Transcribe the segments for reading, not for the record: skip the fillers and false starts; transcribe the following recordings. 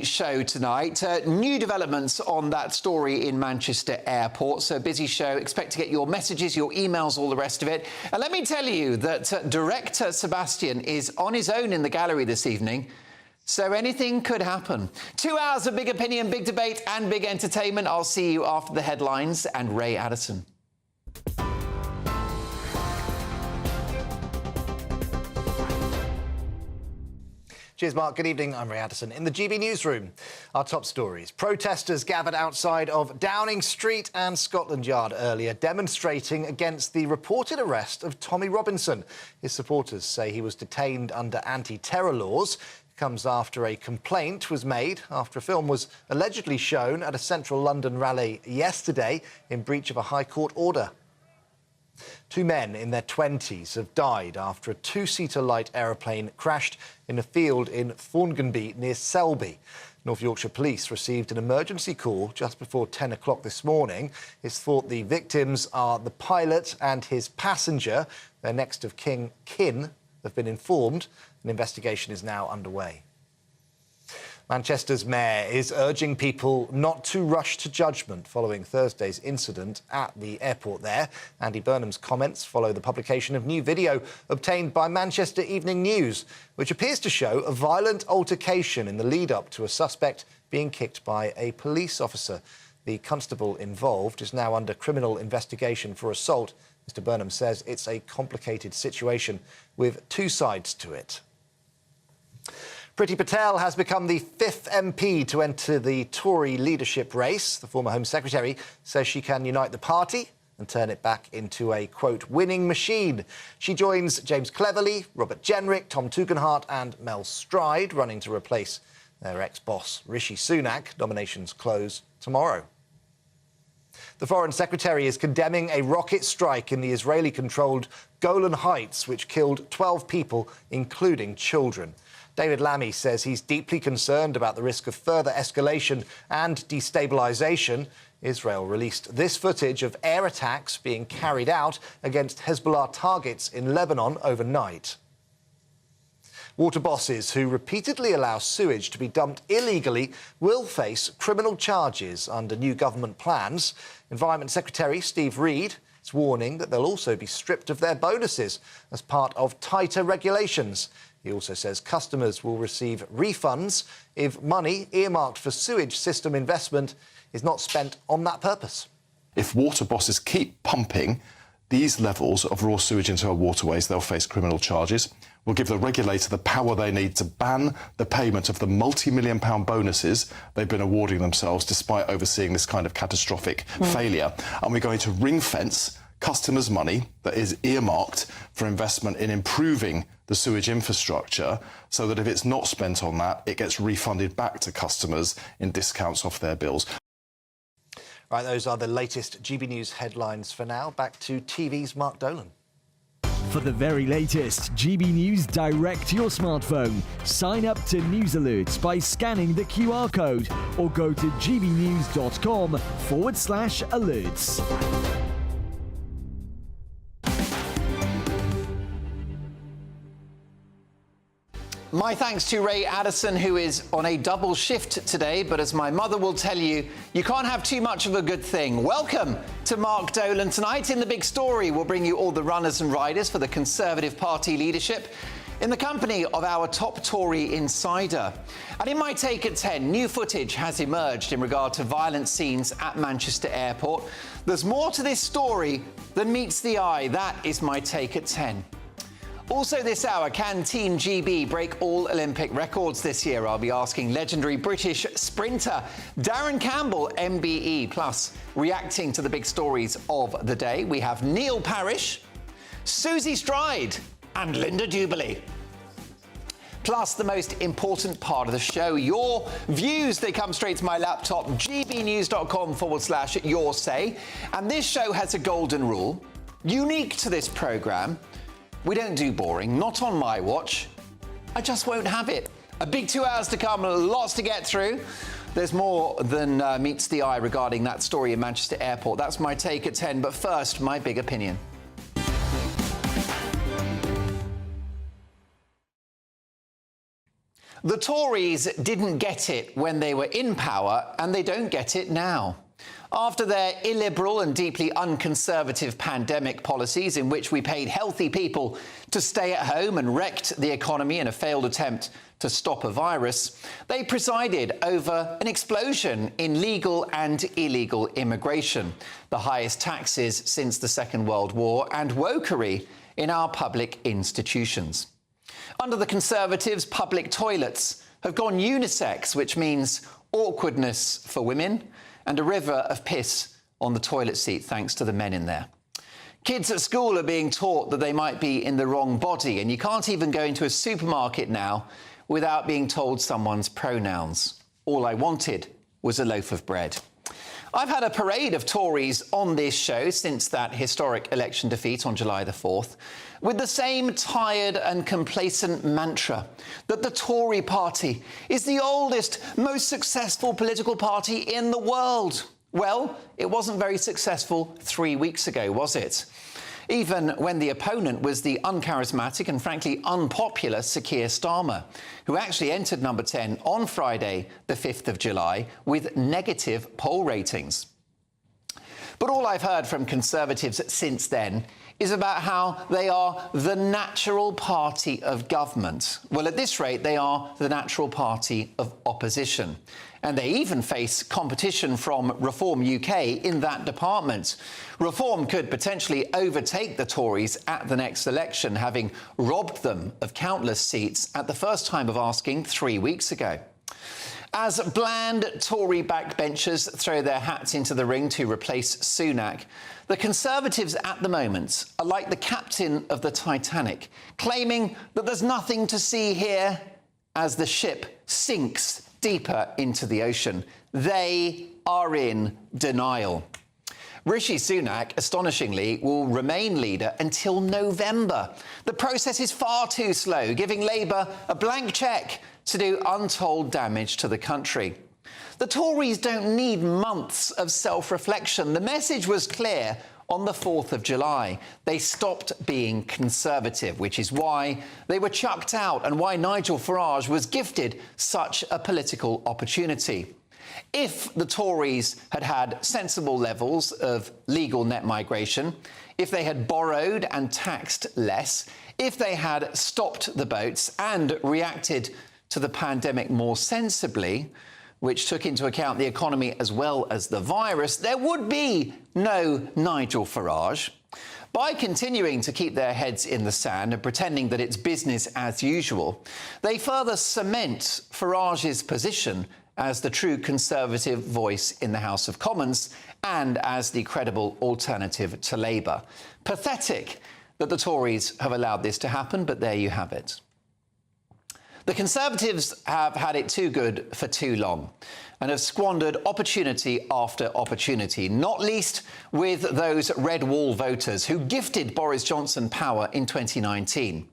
Show tonight. New developments on that story in Manchester Airport. So busy show. Expect to get your messages, your emails, all the rest of it. And let me tell you that director Sebastian is on his own in the gallery this evening. So anything could happen. 2 hours of big opinion, big debate and big entertainment. I'll see you after the headlines and Ray Addison. Cheers, Mark. Good evening. I'm Ray Addison. In the GB newsroom, our top stories. Protesters gathered outside of Downing Street and Scotland Yard earlier, demonstrating against the reported arrest of Tommy Robinson. His supporters say he was detained under anti-terror laws. It comes after a complaint was made after a film was allegedly shown at a central London rally yesterday in breach of a High Court order. 2 men in their 20s have died after a 2-seater light aeroplane crashed in a field in Thornganby near Selby. North Yorkshire Police received an emergency call just before 10 o'clock this morning. It's thought the victims are the pilot and his passenger. Their next of kin have been informed. An investigation is now underway. Manchester's mayor is urging people not to rush to judgment following Thursday's incident at the airport there. Andy Burnham's comments follow the publication of new video obtained by Manchester Evening News, which appears to show a violent altercation in the lead-up to a suspect being kicked by a police officer. The constable involved is now under criminal investigation for assault. Mr. Burnham says it's a complicated situation with 2 sides to it. Priti Patel has become the 5th MP to enter the Tory leadership race. The former Home Secretary says she can unite the party and turn it back into a, quote, winning machine. She joins James Cleverly, Robert Jenrick, Tom Tugendhat and Mel Stride, running to replace their ex-boss Rishi Sunak. Nominations close tomorrow. The Foreign Secretary is condemning a rocket strike in the Israeli-controlled Golan Heights, which killed 12 people, including children. David Lammy says he's deeply concerned about the risk of further escalation and destabilisation. Israel released this footage of air attacks being carried out against Hezbollah targets in Lebanon overnight. Water bosses who repeatedly allow sewage to be dumped illegally will face criminal charges under new government plans. Environment Secretary Steve Reed is warning that they'll also be stripped of their bonuses as part of tighter regulations. He also says customers will receive refunds if money earmarked for sewage system investment is not spent on that purpose. If water bosses keep pumping these levels of raw sewage into our waterways, they'll face criminal charges. We'll give the regulator the power they need to ban the payment of the multi-million-pound bonuses they've been awarding themselves despite overseeing this kind of catastrophic failure. And we're going to ring-fence customers' money that is earmarked for investment in improving the sewage infrastructure so that if it's not spent on that, it gets refunded back to customers in discounts off their bills. Right, those are the latest GB News headlines for now. Back to TV's Mark Dolan. For the very latest GB News direct to your smartphone, sign up to News Alerts by scanning the QR code or go to gbnews.com/alerts. My thanks to Ray Addison, who is on a double shift today, but as my mother will tell you, you can't have too much of a good thing. Welcome to Mark Dolan. Tonight in The Big Story, we'll bring you all the runners and riders for the Conservative Party leadership in the company of our top Tory insider. And in my take at 10, new footage has emerged in regard to violent scenes at Manchester Airport. There's more to this story than meets the eye. That is my take at 10. Also this hour, can Team GB break all Olympic records this year? I'll be asking legendary British sprinter Darren Campbell, MBE. Plus, reacting to the big stories of the day, we have Neil Parish, Susie Stride and Linda Jubilee. Plus, the most important part of the show, your views. They come straight to my laptop, gbnews.com/your say. And this show has a golden rule, unique to this programme. We don't do boring, not on my watch. I just won't have it. A big 2 hours to come, lots to get through. There's more than meets the eye regarding that story in Manchester Airport. That's my take at 10, but first, my big opinion. The Tories didn't get it when they were in power, and they don't get it now. After their illiberal and deeply unconservative pandemic policies, in which we paid healthy people to stay at home and wrecked the economy in a failed attempt to stop a virus, they presided over an explosion in legal and illegal immigration, the highest taxes since the Second World War, and wokery in our public institutions. Under the Conservatives, public toilets have gone unisex, which means awkwardness for women and a river of piss on the toilet seat, thanks to the men in there. Kids at school are being taught that they might be in the wrong body, and you can't even go into a supermarket now without being told someone's pronouns. All I wanted was a loaf of bread. I've had a parade of Tories on this show since that historic election defeat on July the 4th, with the same tired and complacent mantra that the Tory party is the oldest, most successful political party in the world. Well, it wasn't very successful 3 weeks ago, was it? Even when the opponent was the uncharismatic and frankly unpopular Sir Keir Starmer, who actually entered number 10 on Friday, the 5th of July, with negative poll ratings. But all I've heard from Conservatives since then is about how they are the natural party of government. Well, at this rate, they are the natural party of opposition. And they even face competition from Reform UK in that department. Reform could potentially overtake the Tories at the next election, having robbed them of countless seats at the first time of asking 3 weeks ago. As bland Tory backbenchers throw their hats into the ring to replace Sunak, the Conservatives at the moment are like the captain of the Titanic, claiming that there's nothing to see here as the ship sinks deeper into the ocean. They are in denial. Rishi Sunak, astonishingly, will remain leader until November. The process is far too slow, giving Labour a blank cheque to do untold damage to the country. The Tories don't need months of self-reflection. The message was clear on the 4th of July. They stopped being conservative, which is why they were chucked out and why Nigel Farage was gifted such a political opportunity. If the Tories had had sensible levels of legal net migration, if they had borrowed and taxed less, if they had stopped the boats and reacted to the pandemic more sensibly, which took into account the economy as well as the virus, there would be no Nigel Farage. By continuing to keep their heads in the sand and pretending that it's business as usual, they further cement Farage's position as the true Conservative voice in the House of Commons and as the credible alternative to Labour. Pathetic that the Tories have allowed this to happen, but there you have it. The Conservatives have had it too good for too long and have squandered opportunity after opportunity, not least with those red wall voters who gifted Boris Johnson power in 2019.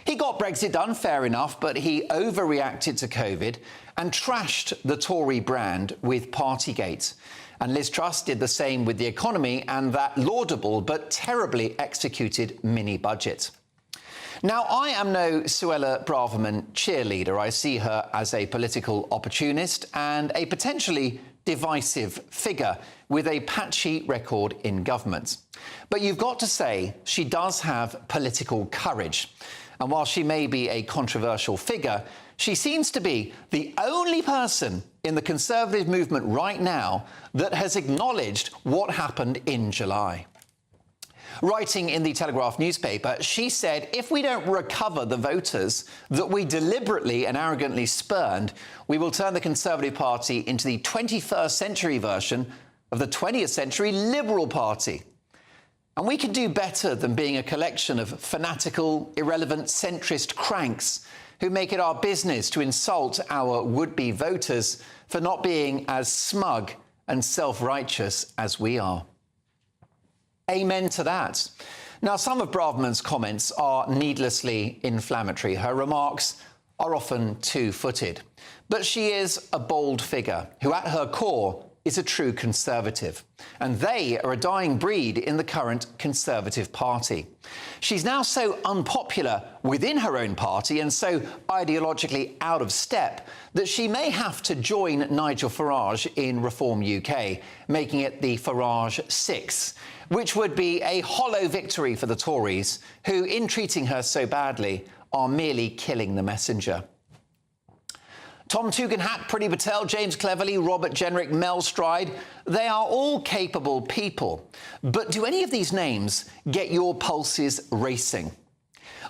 He got Brexit done, fair enough, but he overreacted to COVID and trashed the Tory brand with Partygate. And Liz Truss did the same with the economy and that laudable but terribly executed mini-budget. Now, I am no Suella Braverman cheerleader. I see her as a political opportunist and a potentially divisive figure with a patchy record in government. But you've got to say she does have political courage. And while she may be a controversial figure, she seems to be the only person in the Conservative movement right now that has acknowledged what happened in July. Writing in the Telegraph newspaper, she said, if we don't recover the voters that we deliberately and arrogantly spurned, we will turn the Conservative Party into the 21st century version of the 20th century Liberal Party. And we can do better than being a collection of fanatical, irrelevant, centrist cranks who make it our business to insult our would-be voters for not being as smug and self-righteous as we are. Amen to that. Now, some of Braverman's comments are needlessly inflammatory. Her remarks are often two-footed. But she is a bold figure who, at her core, is a true Conservative, and they are a dying breed in the current Conservative Party. She's now so unpopular within her own party and so ideologically out of step that she may have to join Nigel Farage in Reform UK, making it the Farage 6, which would be a hollow victory for the Tories, who, in treating her so badly, are merely killing the messenger. Tom Tugendhat, Priti Patel, James Cleverly, Robert Jenrick, Mel Stride, they are all capable people. But do any of these names get your pulses racing?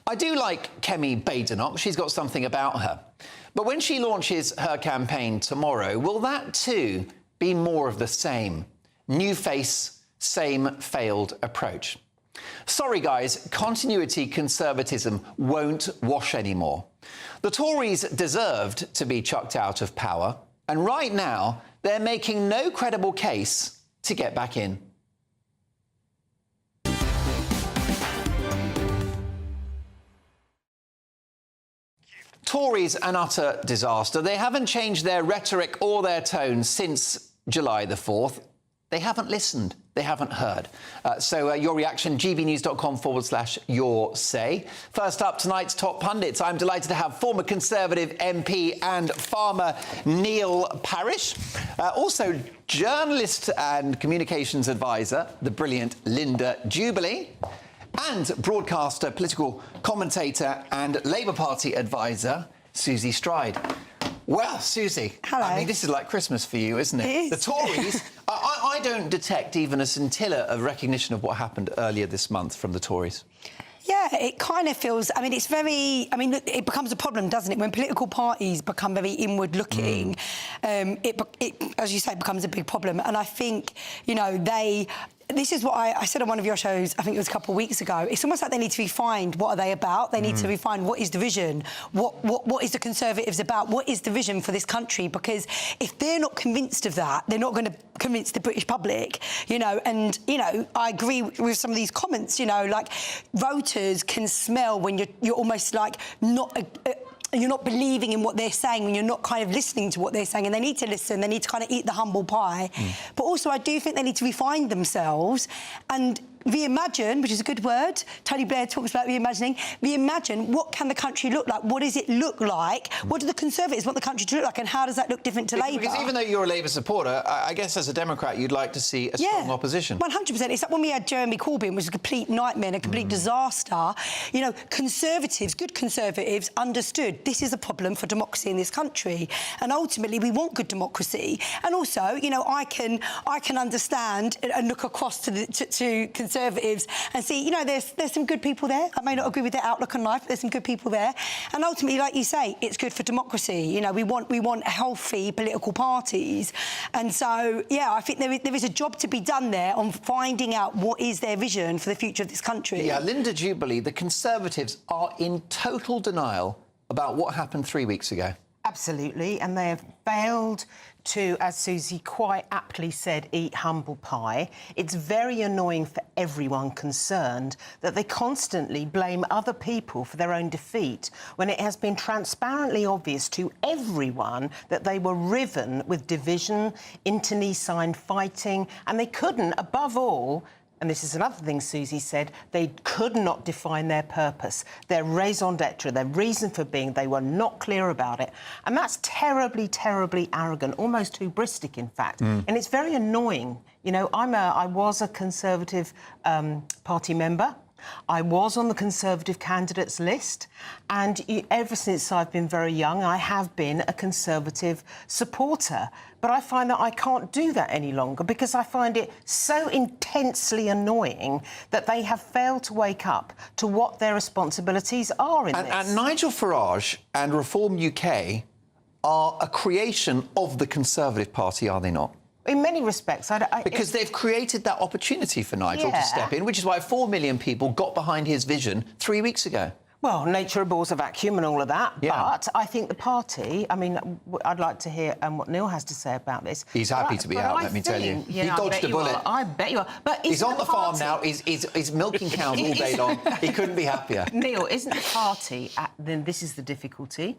I do like Kemi Badenoch. She's got something about her. But when she launches her campaign tomorrow, will that too be more of the same? New face, same failed approach. Sorry, guys, continuity conservatism won't wash anymore. The Tories deserved to be chucked out of power, and right now they're making no credible case to get back in. Tories an utter disaster. They haven't changed their rhetoric or their tone since July the 4th. They haven't listened. They haven't heard. So your reaction, gbnews.com/your say. First up, tonight's top pundits. I'm delighted to have former Conservative MP and farmer Neil Parish. Also, journalist and communications advisor, the brilliant Linda Jubilee. And broadcaster, political commentator and Labour Party advisor, Susie Stride. Well, Susie, hello. I mean, this is like Christmas for you, isn't it? It is. The Tories, I don't detect even a scintilla of recognition of what happened earlier this month from the Tories. Yeah, it kind of feels, I mean, it's very, I mean, it becomes a problem, doesn't it? When political parties become very inward-looking, it, as you say, becomes a big problem. And I think, you know, this is what I said on one of your shows, I think it was a couple of weeks ago. It's almost like they need to refine what are they about. They need to refine what is the vision, what is the Conservatives about, what is the vision for this country? Because if they're not convinced of that, they're not going to convince the British public, you know. And, you know, I agree with some of these comments, you know, like voters can smell when you're almost like not... you're not believing in what they're saying when you're not kind of listening to what they're saying, and they need to listen, they need to kind of eat the humble pie. But also I do think they need to refine themselves and reimagine, which is a good word. Tony Blair talks about reimagining. Reimagine, what can the country look like? What does it look like? What do the Conservatives want the country to look like, and how does that look different to Labour? Because even though you're a Labour supporter, I guess as a Democrat you'd like to see a strong opposition. 100%. It's like when we had Jeremy Corbyn, which was a complete nightmare and a complete disaster. You know, Conservatives, good Conservatives, understood this is a problem for democracy in this country, and ultimately we want good democracy. And also, you know, I can understand and look across to Conservatives and see, you know, there's some good people there. I may not agree with their outlook on life, but there's some good people there. And ultimately, like you say, it's good for democracy. You know, we want healthy political parties. And so, yeah, I think there is a job to be done there on finding out what is their vision for the future of this country. Yeah, Linda Jubilee, the Conservatives are in total denial about what happened 3 weeks ago. Absolutely, and they have failed to, as Susie quite aptly said, eat humble pie. It's very annoying for everyone concerned that they constantly blame other people for their own defeat when it has been transparently obvious to everyone that they were riven with division, internecine fighting, and they couldn't, above all, and this is another thing Susie said, they could not define their purpose, their raison d'etre, their reason for being. They were not clear about it. And that's terribly, terribly arrogant, almost hubristic, in fact. And it's very annoying. You know, I was a Conservative Party member. I was on the Conservative candidates list, and ever since I've been very young, I have been a Conservative supporter. But I find that I can't do that any longer because I find it so intensely annoying that they have failed to wake up to what their responsibilities are in this. And Nigel Farage and Reform UK are a creation of the Conservative Party, are they not? In many respects, because they've created that opportunity for Nigel to step in, which is why 4 million people got behind his vision 3 weeks ago. Well, nature abhors a vacuum and all of that, but I think the party... I mean, I'd like to hear what Neil has to say about this. He's happy to be out, let me tell you. He dodged a bullet. I bet you are. But he's on the farm now. He's milking cows all day long. He couldn't be happier. Neil, isn't the party... then this is the difficulty.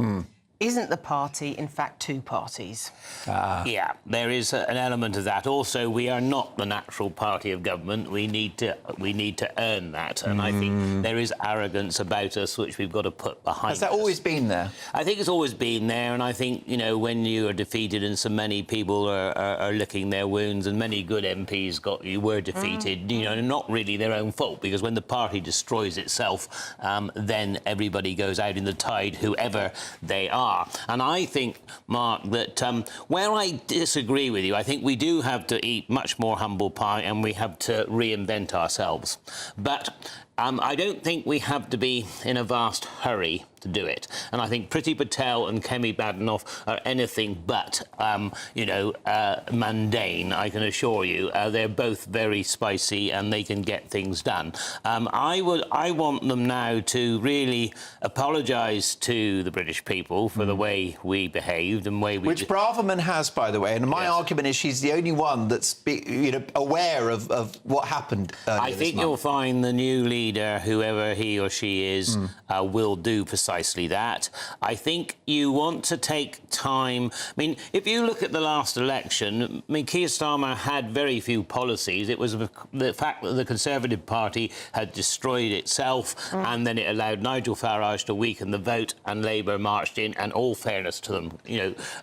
isn't the party, in fact, two parties? Yeah, there is an element of that. Also, we are not the natural party of government. We need to earn that, and I think there is arrogance about us which we've got to put behind us. Has that always been there? I think it's always been there, and I think, you know, when you are defeated and so many people are licking their wounds, and many good MPs were defeated, you know, not really their own fault, because when the party destroys itself, then everybody goes out in the tide, whoever they are. And I think, Mark, that where I disagree with you, I think we do have to eat much more humble pie and we have to reinvent ourselves. But I don't think we have to be in a vast hurry to do it. And I think Priti Patel and Kemi Badenoch are anything but, mundane, I can assure you. They're both very spicy and they can get things done. I want them now to really apologise to the British people for the way we behaved and way we... Which Braverman has, by the way, and my argument is she's the only one that's aware of what happened earlier I think this you'll month. find the new leader, whoever he or she is, will do precisely that. I think you want to take time. I mean, if you look at the last election, I mean, Keir Starmer had very few policies. It was the fact that the Conservative Party had destroyed itself and then it allowed Nigel Farage to weaken the vote and Labour marched in, and all fairness to them,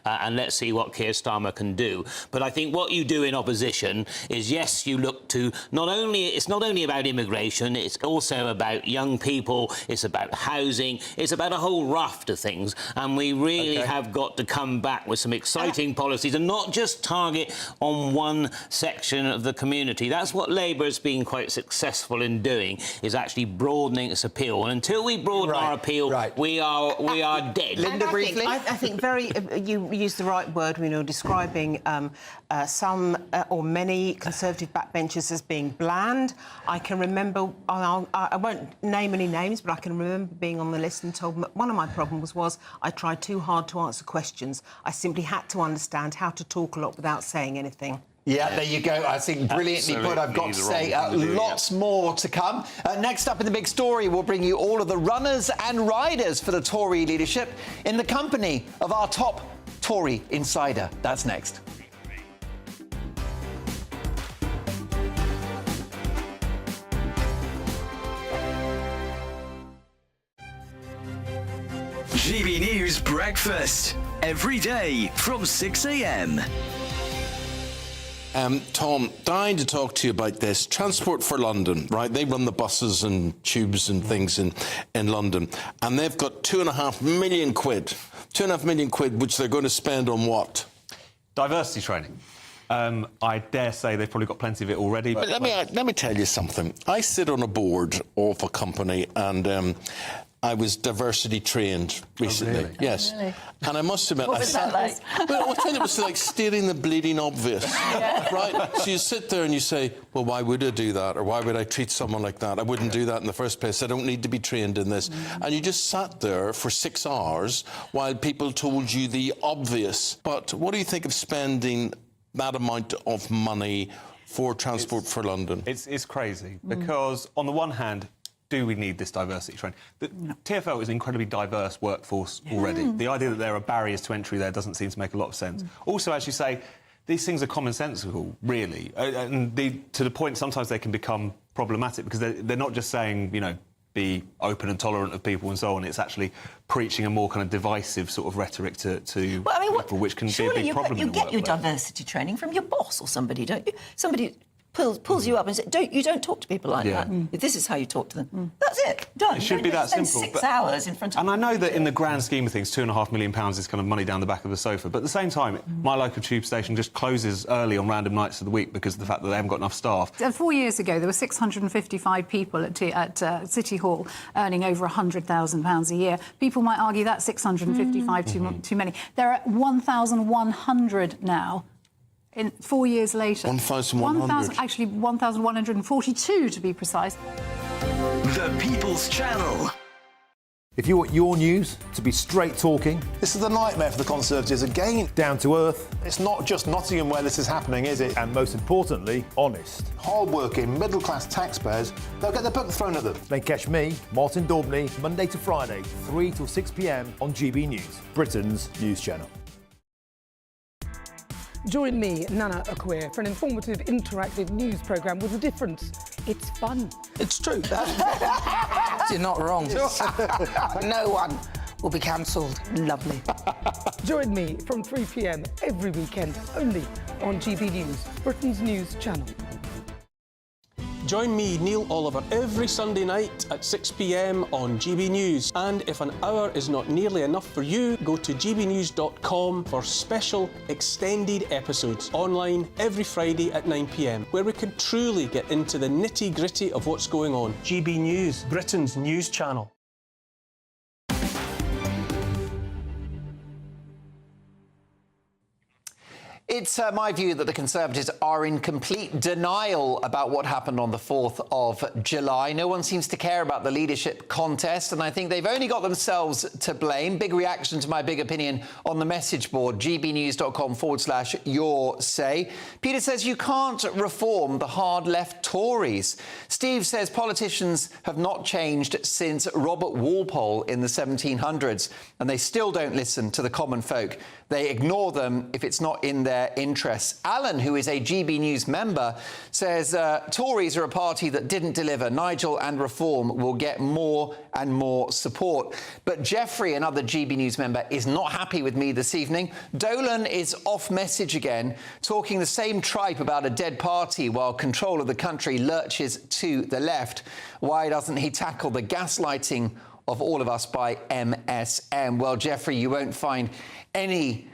and let's see what Keir Starmer can do. But I think what you do in opposition is, yes, you look to it's not only about immigration, it's also about young people, it's about housing, it's about a whole raft of things, and we really have got to come back with some exciting policies and not just target on one section of the community. That's what Labour's been quite successful in doing, is actually broadening its appeal. And until we broaden our appeal, we are dead. Linda, briefly? I think you used the right word when you were describing some or many Conservative backbenchers as being bland. I can remember, I won't name any names, but I can remember being on the list and told one of my problems was I tried too hard to answer questions. I simply had to understand how to talk a lot without saying anything. Yeah, there you go. I think brilliantly put. I've got to say, lots more to come. Next up in the big story, we'll bring you all of the runners and riders for the Tory leadership in the company of our top Tory insider. That's next. GB News Breakfast. Every day from 6 a.m. Tom, dying to talk to you about this. Transport for London, right? They run the buses and tubes and things in London. And they've got £2.5 million. £2.5 million, which they're going to spend on what? Diversity training. I dare say they've probably got plenty of it already. But let me tell you something. I sit on a board of a company and... I was diversity trained recently. Oh, really? Yes. Oh, really? And I must admit... What was that like? Well, I think it was like stating the bleeding obvious, right? So you sit there and you say, well, why would I do that? Or why would I treat someone like that? I wouldn't do that in the first place. I don't need to be trained in this. And you just sat there for 6 hours while people told you the obvious. But what do you think of spending that amount of money for Transport for London? It's crazy, because on the one hand, do we need this diversity training? The TfL is an incredibly diverse workforce already. The idea that there are barriers to entry there doesn't seem to make a lot of sense. Also, as you say, these things are commonsensical, really. And to the point, sometimes they can become problematic because they're not just saying, be open and tolerant of people and so on. It's actually preaching a more kind of divisive sort of rhetoric to people, which can be a big problem in the you get your workplace. diversity training from your boss or somebody, don't you? Somebody pulls you up and says, you don't talk to people like that. This is how you talk to them. That's it. Done. It should be that spend simple. 6 hours in front of... And I know that in the grand scheme of things, £2.5 million is kind of money down the back of the sofa. But at the same time, my local tube station just closes early on random nights of the week because of the fact that they haven't got enough staff. 4 years ago, there were 655 people at City Hall earning over £100,000 a year. People might argue that's 655 too many. There are 1,100 now. 4 years later. 1,100? Actually, 1,142 to be precise. The People's Channel. If you want your news to be straight talking, this is a nightmare for the Conservatives again. down to earth, It's not just Nottingham where this is happening, is it? and most importantly, honest, Hard-working, middle-class taxpayers, they'll get their book thrown at them. then catch me, Martin Daubney, Monday to Friday, 3 till 6 p.m. on GB News, Britain's news channel. Join me, Nana Akwe, for an informative, interactive news programme with a difference. It's fun. It's true. You're not wrong. No one will be cancelled. Lovely. Join me from 3 p.m. every weekend, only on GB News, Britain's news channel. Join me, Neil Oliver, every Sunday night at 6 p.m. on GB News. And if an hour is not nearly enough for you, go to gbnews.com for special extended episodes online every Friday at 9 p.m, where we can truly get into the nitty-gritty of what's going on. GB News, Britain's news channel. It's my view that the Conservatives are in complete denial about what happened on the 4th of July. No one seems to care about the leadership contest, and I think they've only got themselves to blame. Big reaction to my big opinion on the message board, gbnews.com/your say. Peter says you can't reform the hard left Tories. Steve says politicians have not changed since Robert Walpole in the 1700s, and they still don't listen to the common folk. They ignore them if it's not in their interests. Alan, who is a GB News member, says Tories are a party that didn't deliver. Nigel and Reform will get more and more support. But Jeffrey, another GB News member, is not happy with me this evening. Dolan is off message again, talking the same tripe about a dead party while control of the country lurches to the left. Why doesn't he tackle the gaslighting of all of us by MSM? Well, Jeffrey, you won't find any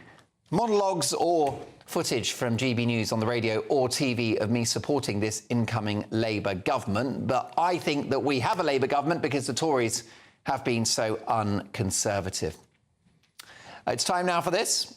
monologues or footage from GB News on the radio or TV of me supporting this incoming Labour government. But I think that we have a Labour government because the Tories have been so unconservative. It's time now for this.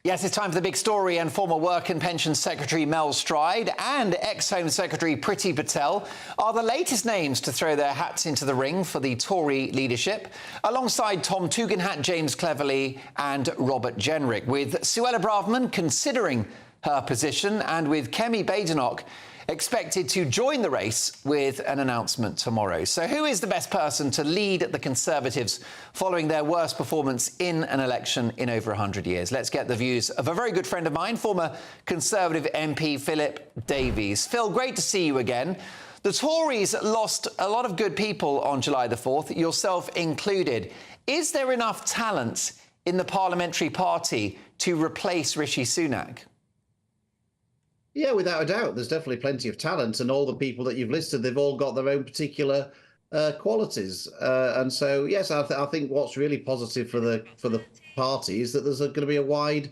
Yes, it's time for the big story, and former Work and Pensions Secretary Mel Stride and ex-Home Secretary Priti Patel are the latest names to throw their hats into the ring for the Tory leadership, alongside Tom Tugendhat, James Cleverly and Robert Jenrick, with Suella Braverman considering her position and with Kemi Badenoch expected to join the race with an announcement tomorrow. So who is the best person to lead the Conservatives following their worst performance in an election in over 100 years? Let's get the views of a very good friend of mine, former Conservative MP Philip Davies. Phil, great to see you again. The Tories lost a lot of good people on July the 4th, yourself included. Is there enough talent in the parliamentary party to replace Rishi Sunak? Yeah, without a doubt. There's definitely plenty of talent, and all the people that you've listed, they've all got their own particular qualities. And so, yes, I think what's really positive for the party is that there's going to be a wide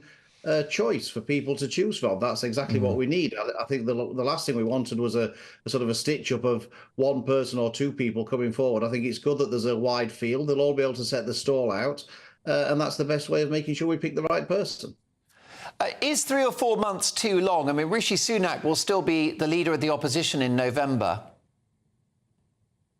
choice for people to choose from. That's exactly what we need. I think the last thing we wanted was a sort of a stitch-up of one person or two people coming forward. I think it's good that there's a wide field. They'll all be able to set the stall out, and that's the best way of making sure we pick the right person. Is 3 or 4 months too long? I mean, Rishi Sunak will still be the leader of the opposition in November.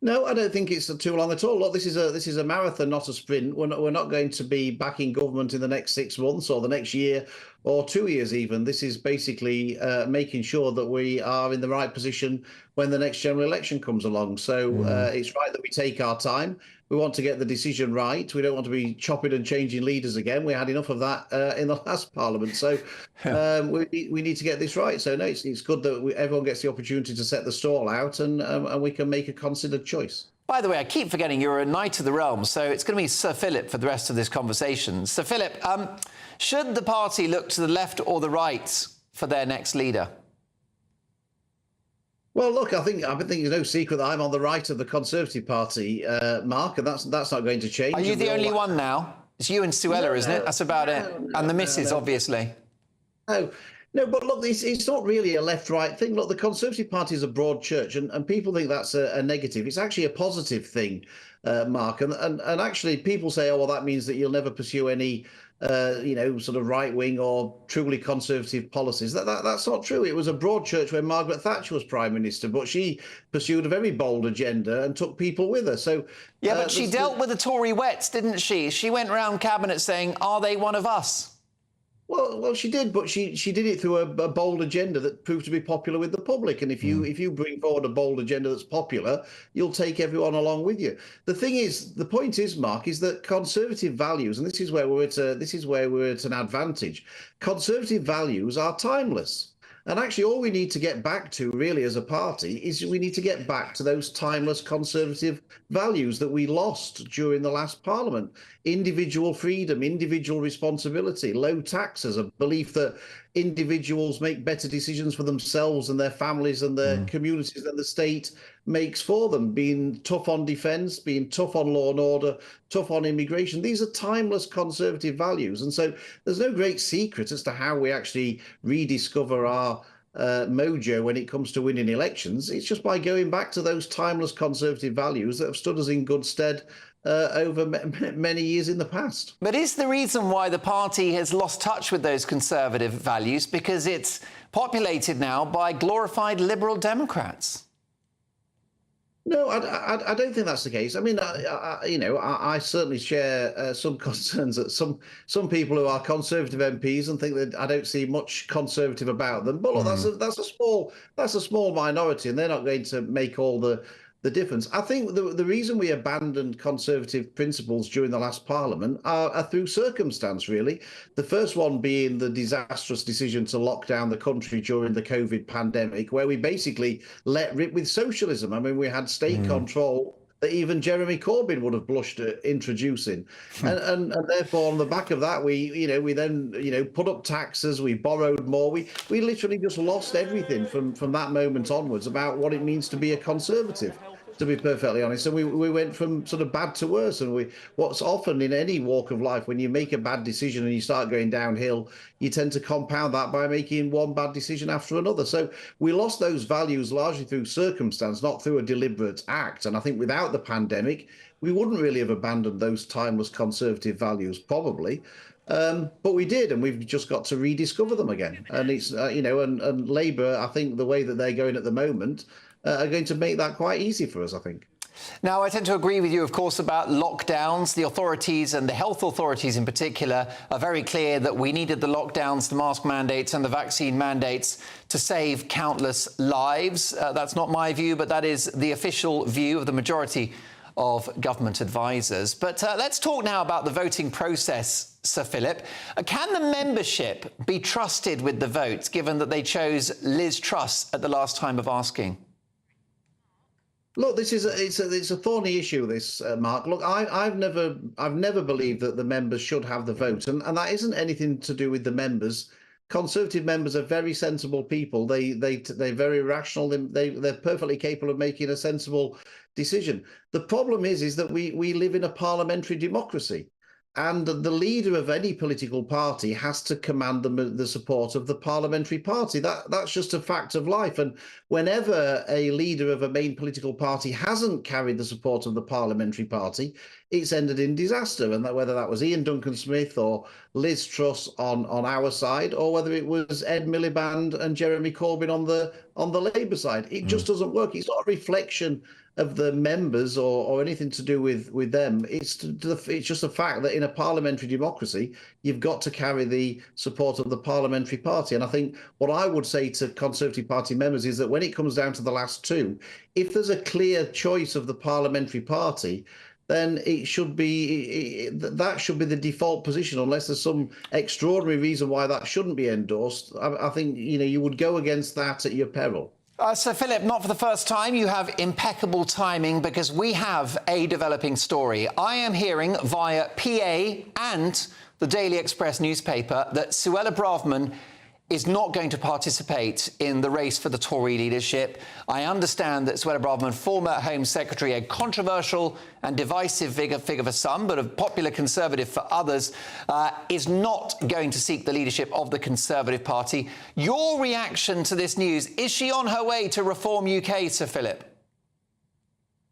No, I don't think it's too long at all. Look, this is a marathon, not a sprint. We're not going to be back in government in the next 6 months or the next year or 2 years even. This is basically making sure that we are in the right position when the next general election comes along. So it's right that we take our time. We want to get the decision right. We don't want to be chopping and changing leaders again. We had enough of that in the last Parliament. So we need to get this right. So no, it's good that everyone gets the opportunity to set the stall out and we can make a considered choice. By the way, I keep forgetting you're a Knight of the Realm, so it's going to be Sir Philip for the rest of this conversation. Sir Philip, should the party look to the left or the right for their next leader? Well, look, I think it's no secret that I'm on the right of the Conservative Party, Mark, and that's not going to change. Are you the only one now? It's you and Suella, isn't it? That's about it. And the missus, obviously. No, but look, it's not really a left-right thing. Look, the Conservative Party is a broad church, and people think that's a negative. It's actually a positive thing, Mark. And actually, people say, oh, well, that means that you'll never pursue any sort of right-wing or truly conservative policies. That's not true. It was a broad church when Margaret Thatcher was Prime Minister, but she pursued a very bold agenda and took people with her. So yeah, but she dealt with the Tory wets, didn't she? She went around cabinet saying, "Are they one of us?" Well, she did, but she did it through a bold agenda that proved to be popular with the public. And if you bring forward a bold agenda that's popular, you'll take everyone along with you. The point is, Mark, is that conservative values, and this is where we're at an advantage. Conservative values are timeless. And actually, all we need to get back to, really, as a party, is we need to get back to those timeless conservative values that we lost during the last Parliament. Individual freedom, individual responsibility, low taxes, a belief that individuals make better decisions for themselves and their families and their communities than the state makes for them, being tough on defence, being tough on law and order, tough on immigration. These are timeless conservative values. And so there's no great secret as to how we actually rediscover our mojo when it comes to winning elections. It's just by going back to those timeless conservative values that have stood us in good stead over many years in the past. But is the reason why the party has lost touch with those conservative values because it's populated now by glorified Liberal Democrats? No, I don't think that's the case. I mean, I certainly share some concerns that some people who are Conservative MPs and think that I don't see much Conservative about them. But look, that's a small minority, and they're not going to make all the difference. I think the reason we abandoned Conservative principles during the last Parliament are through circumstance, really. The first one being the disastrous decision to lock down the country during the COVID pandemic, where we basically let rip with socialism. I mean, we had state control that even Jeremy Corbyn would have blushed at introducing. And therefore, on the back of that, we then put up taxes, we borrowed more. We literally just lost everything from that moment onwards about what it means to be a Conservative, to be perfectly honest. And we went from sort of bad to worse. And what's often in any walk of life, when you make a bad decision and you start going downhill, you tend to compound that by making one bad decision after another. So we lost those values largely through circumstance, not through a deliberate act. And I think without the pandemic, we wouldn't really have abandoned those timeless conservative values, probably. But we did, and we've just got to rediscover them again. And it's, and Labour, I think the way that they're going at the moment, are going to make that quite easy for us, I think. Now, I tend to agree with you, of course, about lockdowns. The authorities, and the health authorities in particular, are very clear that we needed the lockdowns, the mask mandates and the vaccine mandates to save countless lives. That's not my view, but that is the official view of the majority of government advisors. But let's talk now about the voting process, Sir Philip. Can the membership be trusted with the vote, given that they chose Liz Truss at the last time of asking? Look, it's a thorny issue, this, Mark. Look, I've never believed that the members should have the vote, and that isn't anything to do with the members. Conservative members are very sensible people. They're very rational. They're perfectly capable of making a sensible decision. The problem is that we live in a parliamentary democracy. And the leader of any political party has to command the support of the parliamentary party. That's just a fact of life. And whenever a leader of a main political party hasn't carried the support of the parliamentary party, it's ended in disaster. And whether that was Ian Duncan-Smith or Liz Truss on our side, or whether it was Ed Miliband and Jeremy Corbyn on the Labour side, it just doesn't work. It's not a reflection of the members or anything to do with them. It's just a fact that in a parliamentary democracy, you've got to carry the support of the parliamentary party. And I think what I would say to Conservative Party members is that when it comes down to the last two, if there's a clear choice of the parliamentary party, then that should be the default position, unless there's some extraordinary reason why that shouldn't be endorsed. I think you would go against that at your peril. Sir Philip, not for the first time, you have impeccable timing, because we have a developing story. I am hearing via PA and the Daily Express newspaper that Suella Braverman is not going to participate in the race for the Tory leadership. I understand that Suella Braverman, former Home Secretary, a controversial and divisive figure for some, but a popular Conservative for others, is not going to seek the leadership of the Conservative Party. Your reaction to this news, is she on her way to Reform UK, Sir Philip?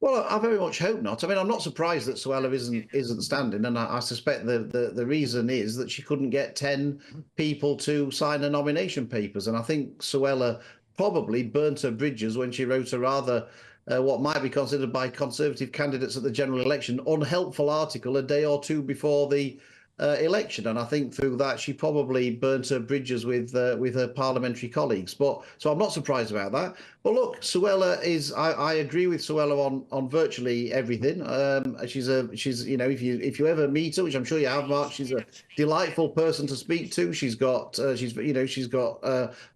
Well, I very much hope not. I mean, I'm not surprised that Suella isn't standing, and I suspect the reason is that she couldn't get 10 people to sign the nomination papers, and I think Suella probably burnt her bridges when she wrote a rather what might be considered by Conservative candidates at the general election unhelpful article a day or two before the election, and I think through that she probably burnt her bridges with her parliamentary colleagues. But so I'm not surprised about that. But look, Suella is. I agree with Suella on virtually everything. She's if you ever meet her, which I'm sure you have, Mark, she's a delightful person to speak to. She's got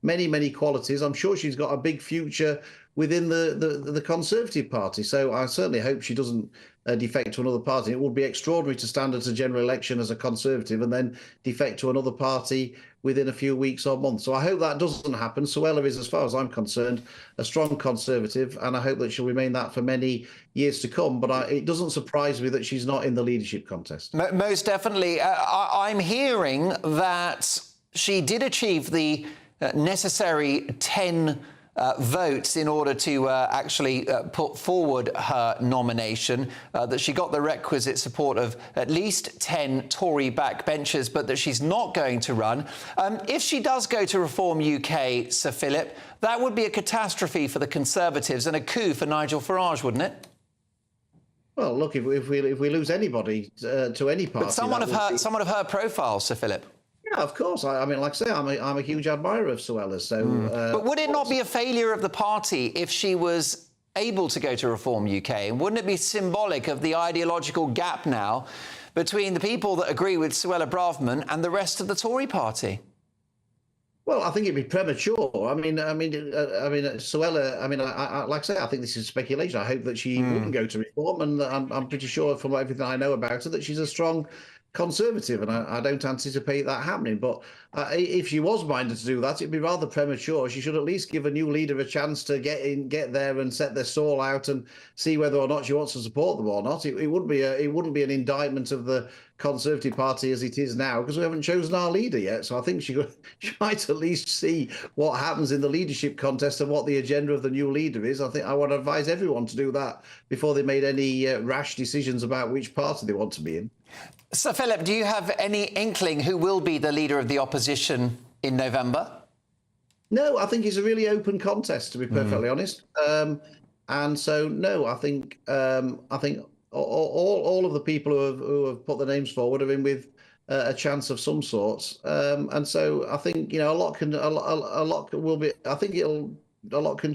many qualities. I'm sure she's got a big future within the Conservative Party. So I certainly hope she doesn't defect to another party. It would be extraordinary to stand at a general election as a Conservative and then defect to another party within a few weeks or months. So I hope that doesn't happen. Suella is, as far as I'm concerned, a strong Conservative, and I hope that she'll remain that for many years to come. But it doesn't surprise me that she's not in the leadership contest. Most definitely. I'm hearing that she did achieve the necessary 10 votes in order to actually put forward her nomination, that she got the requisite support of at least 10 Tory backbenchers, but that she's not going to run. If she does go to Reform UK, Sir Philip, that would be a catastrophe for the Conservatives and a coup for Nigel Farage, wouldn't it? Well, look, if we lose anybody to any party, but someone of her profile, Sir Philip. Yeah, of course. I mean, like I say, I'm a huge admirer of Suella. So, but would it not be a failure of the party if she was able to go to Reform UK? And wouldn't it be symbolic of the ideological gap now between the people that agree with Suella Braverman and the rest of the Tory party? Well, I think it'd be premature. I mean, Suella. I mean, like I say, I think this is speculation. I hope that she wouldn't go to Reform, and I'm pretty sure from everything I know about her that she's a strong Conservative, and I don't anticipate that happening. But if she was minded to do that, it'd be rather premature. She should at least give a new leader a chance to get there and set their stall out and see whether or not she wants to support them or not. It wouldn't be an indictment of the Conservative Party as it is now, because we haven't chosen our leader yet. So I think she might at least see what happens in the leadership contest and what the agenda of the new leader is. I think I would advise everyone to do that before they made any rash decisions about which party they want to be in. Sir Philip, do you have any inkling who will be the leader of the opposition in November? No, I think it's a really open contest, to be perfectly honest. And so, no, I think all of the people who have put their names forward are in with a chance of some sorts. And so, I think a lot can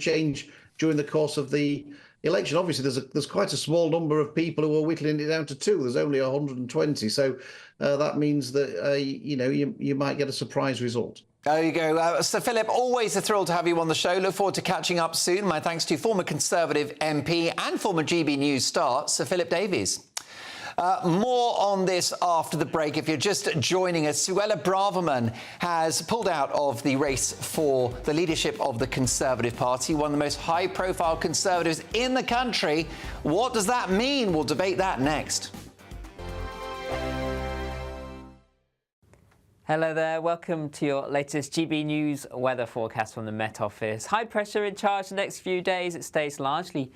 change during the course of the election. Obviously, there's quite a small number of people who are whittling it down to 2. There's only 120, so that means that you might get a surprise result. There you go. Sir Philip, always a thrill to have you on the show. Look forward to catching up soon. My thanks to former Conservative MP and former GB News star, Sir Philip Davies. More on this after the break. If you're just joining us, Suella Braverman has pulled out of the race for the leadership of the Conservative Party, one of the most high-profile Conservatives in the country. What does that mean? We'll debate that next. Hello there, welcome to your latest GB News weather forecast from the Met Office. High pressure in charge the next few days. It stays largely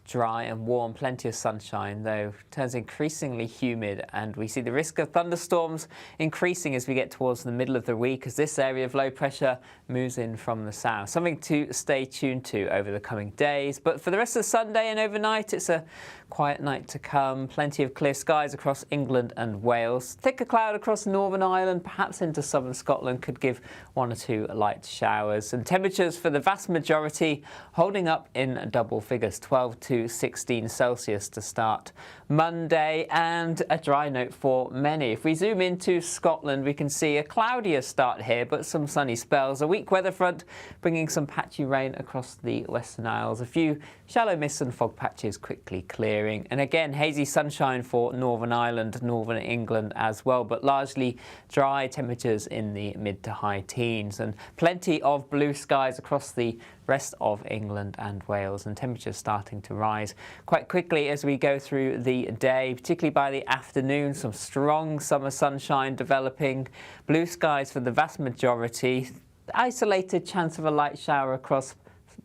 dry and warm, plenty of sunshine, though turns increasingly humid, and we see the risk of thunderstorms increasing as we get towards the middle of the week as this area of low pressure moves in from the south. Something to stay tuned to over the coming days. But for the rest of Sunday and overnight, it's a quiet night to come. Plenty of clear skies across England and Wales. Thicker cloud across Northern Ireland, perhaps into southern Scotland, could give 1 or 2 light showers. And temperatures for the vast majority holding up in double figures, 12 to 16 Celsius to start Monday, and a dry note for many. If we zoom into Scotland, we can see a cloudier start here, but some sunny spells. A weak weather front bringing some patchy rain across the Western Isles. A few shallow mists and fog patches quickly clearing. And again, hazy sunshine for Northern Ireland, Northern England as well, but largely dry, temperatures in the mid to high teens. And plenty of blue skies across the rest of England and Wales, and temperatures starting to rise quite quickly as we go through the day, particularly by the afternoon. Some strong summer sunshine developing, blue skies for the vast majority, isolated chance of a light shower across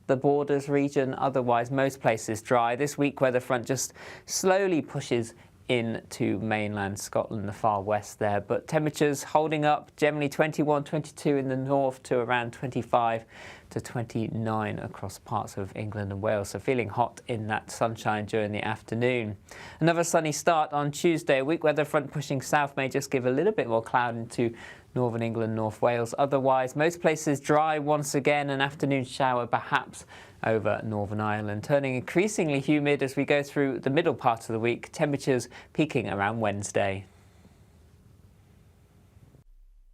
the borders region. Otherwise, most places dry. This weak weather front just slowly pushes into mainland Scotland, the far west there. But temperatures holding up, generally 21, 22 in the north to around 25 to 29 across parts of England and Wales. So feeling hot in that sunshine during the afternoon. Another sunny start on Tuesday. A weak weather front pushing south may just give a little bit more cloud into northern England, North Wales. Otherwise, most places dry once again. An afternoon shower perhaps over Northern Ireland, turning increasingly humid as we go through the middle part of the week, temperatures peaking around Wednesday.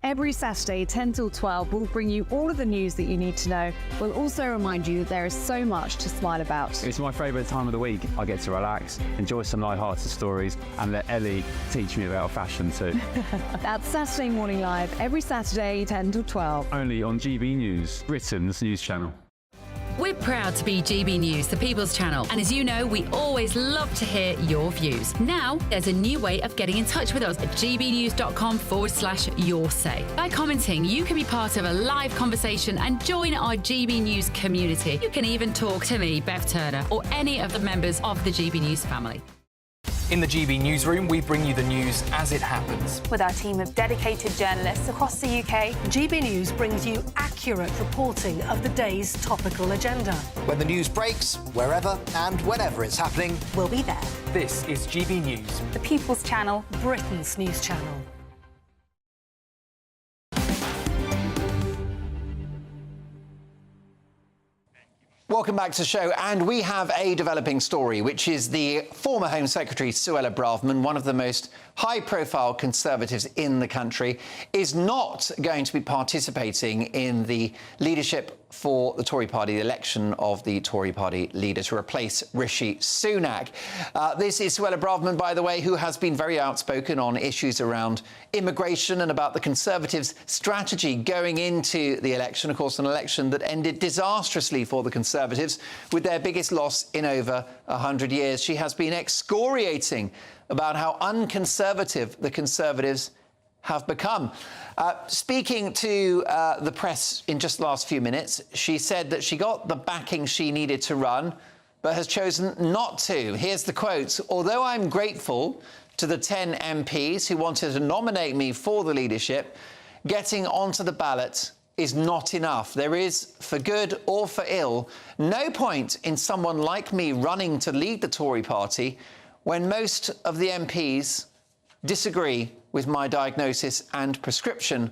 Every Saturday, 10 till 12, we'll bring you all of the news that you need to know. We'll also remind you that there is so much to smile about. It's my favourite time of the week. I get to relax, enjoy some light-hearted stories, and let Ellie teach me about fashion too. That's Saturday Morning Live, every Saturday, 10 till 12. Only on GB News, Britain's news channel. We're proud to be GB News, the People's Channel. And as you know, we always love to hear your views. Now, there's a new way of getting in touch with us at gbnews.com/your say. By commenting, you can be part of a live conversation and join our GB News community. You can even talk to me, Bev Turner, or any of the members of the GB News family. In the GB Newsroom, we bring you the news as it happens. With our team of dedicated journalists across the UK, GB News brings you accurate reporting of the day's topical agenda. When the news breaks, wherever and whenever it's happening, we'll be there. This is GB News, the People's Channel, Britain's news channel. Welcome back to the show, and we have a developing story, which is the former Home Secretary, Suella Braverman, one of the most high-profile Conservatives in the country, is not going to be participating in the leadership for the Tory party, the election of the Tory party leader to replace Rishi Sunak. This is Suella Braverman, by the way, who has been very outspoken on issues around immigration and about the Conservatives' strategy going into the election. Of course, an election that ended disastrously for the Conservatives with their biggest loss in over 100 years. She has been excoriating about how unconservative the Conservatives have become. Speaking to the press in just the last few minutes, she said that she got the backing she needed to run, but has chosen not to. Here's the quote: "Although I'm grateful to the 10 MPs who wanted to nominate me for the leadership, getting onto the ballot is not enough. There is, for good or for ill, no point in someone like me running to lead the Tory party when most of the MPs disagree with my diagnosis and prescription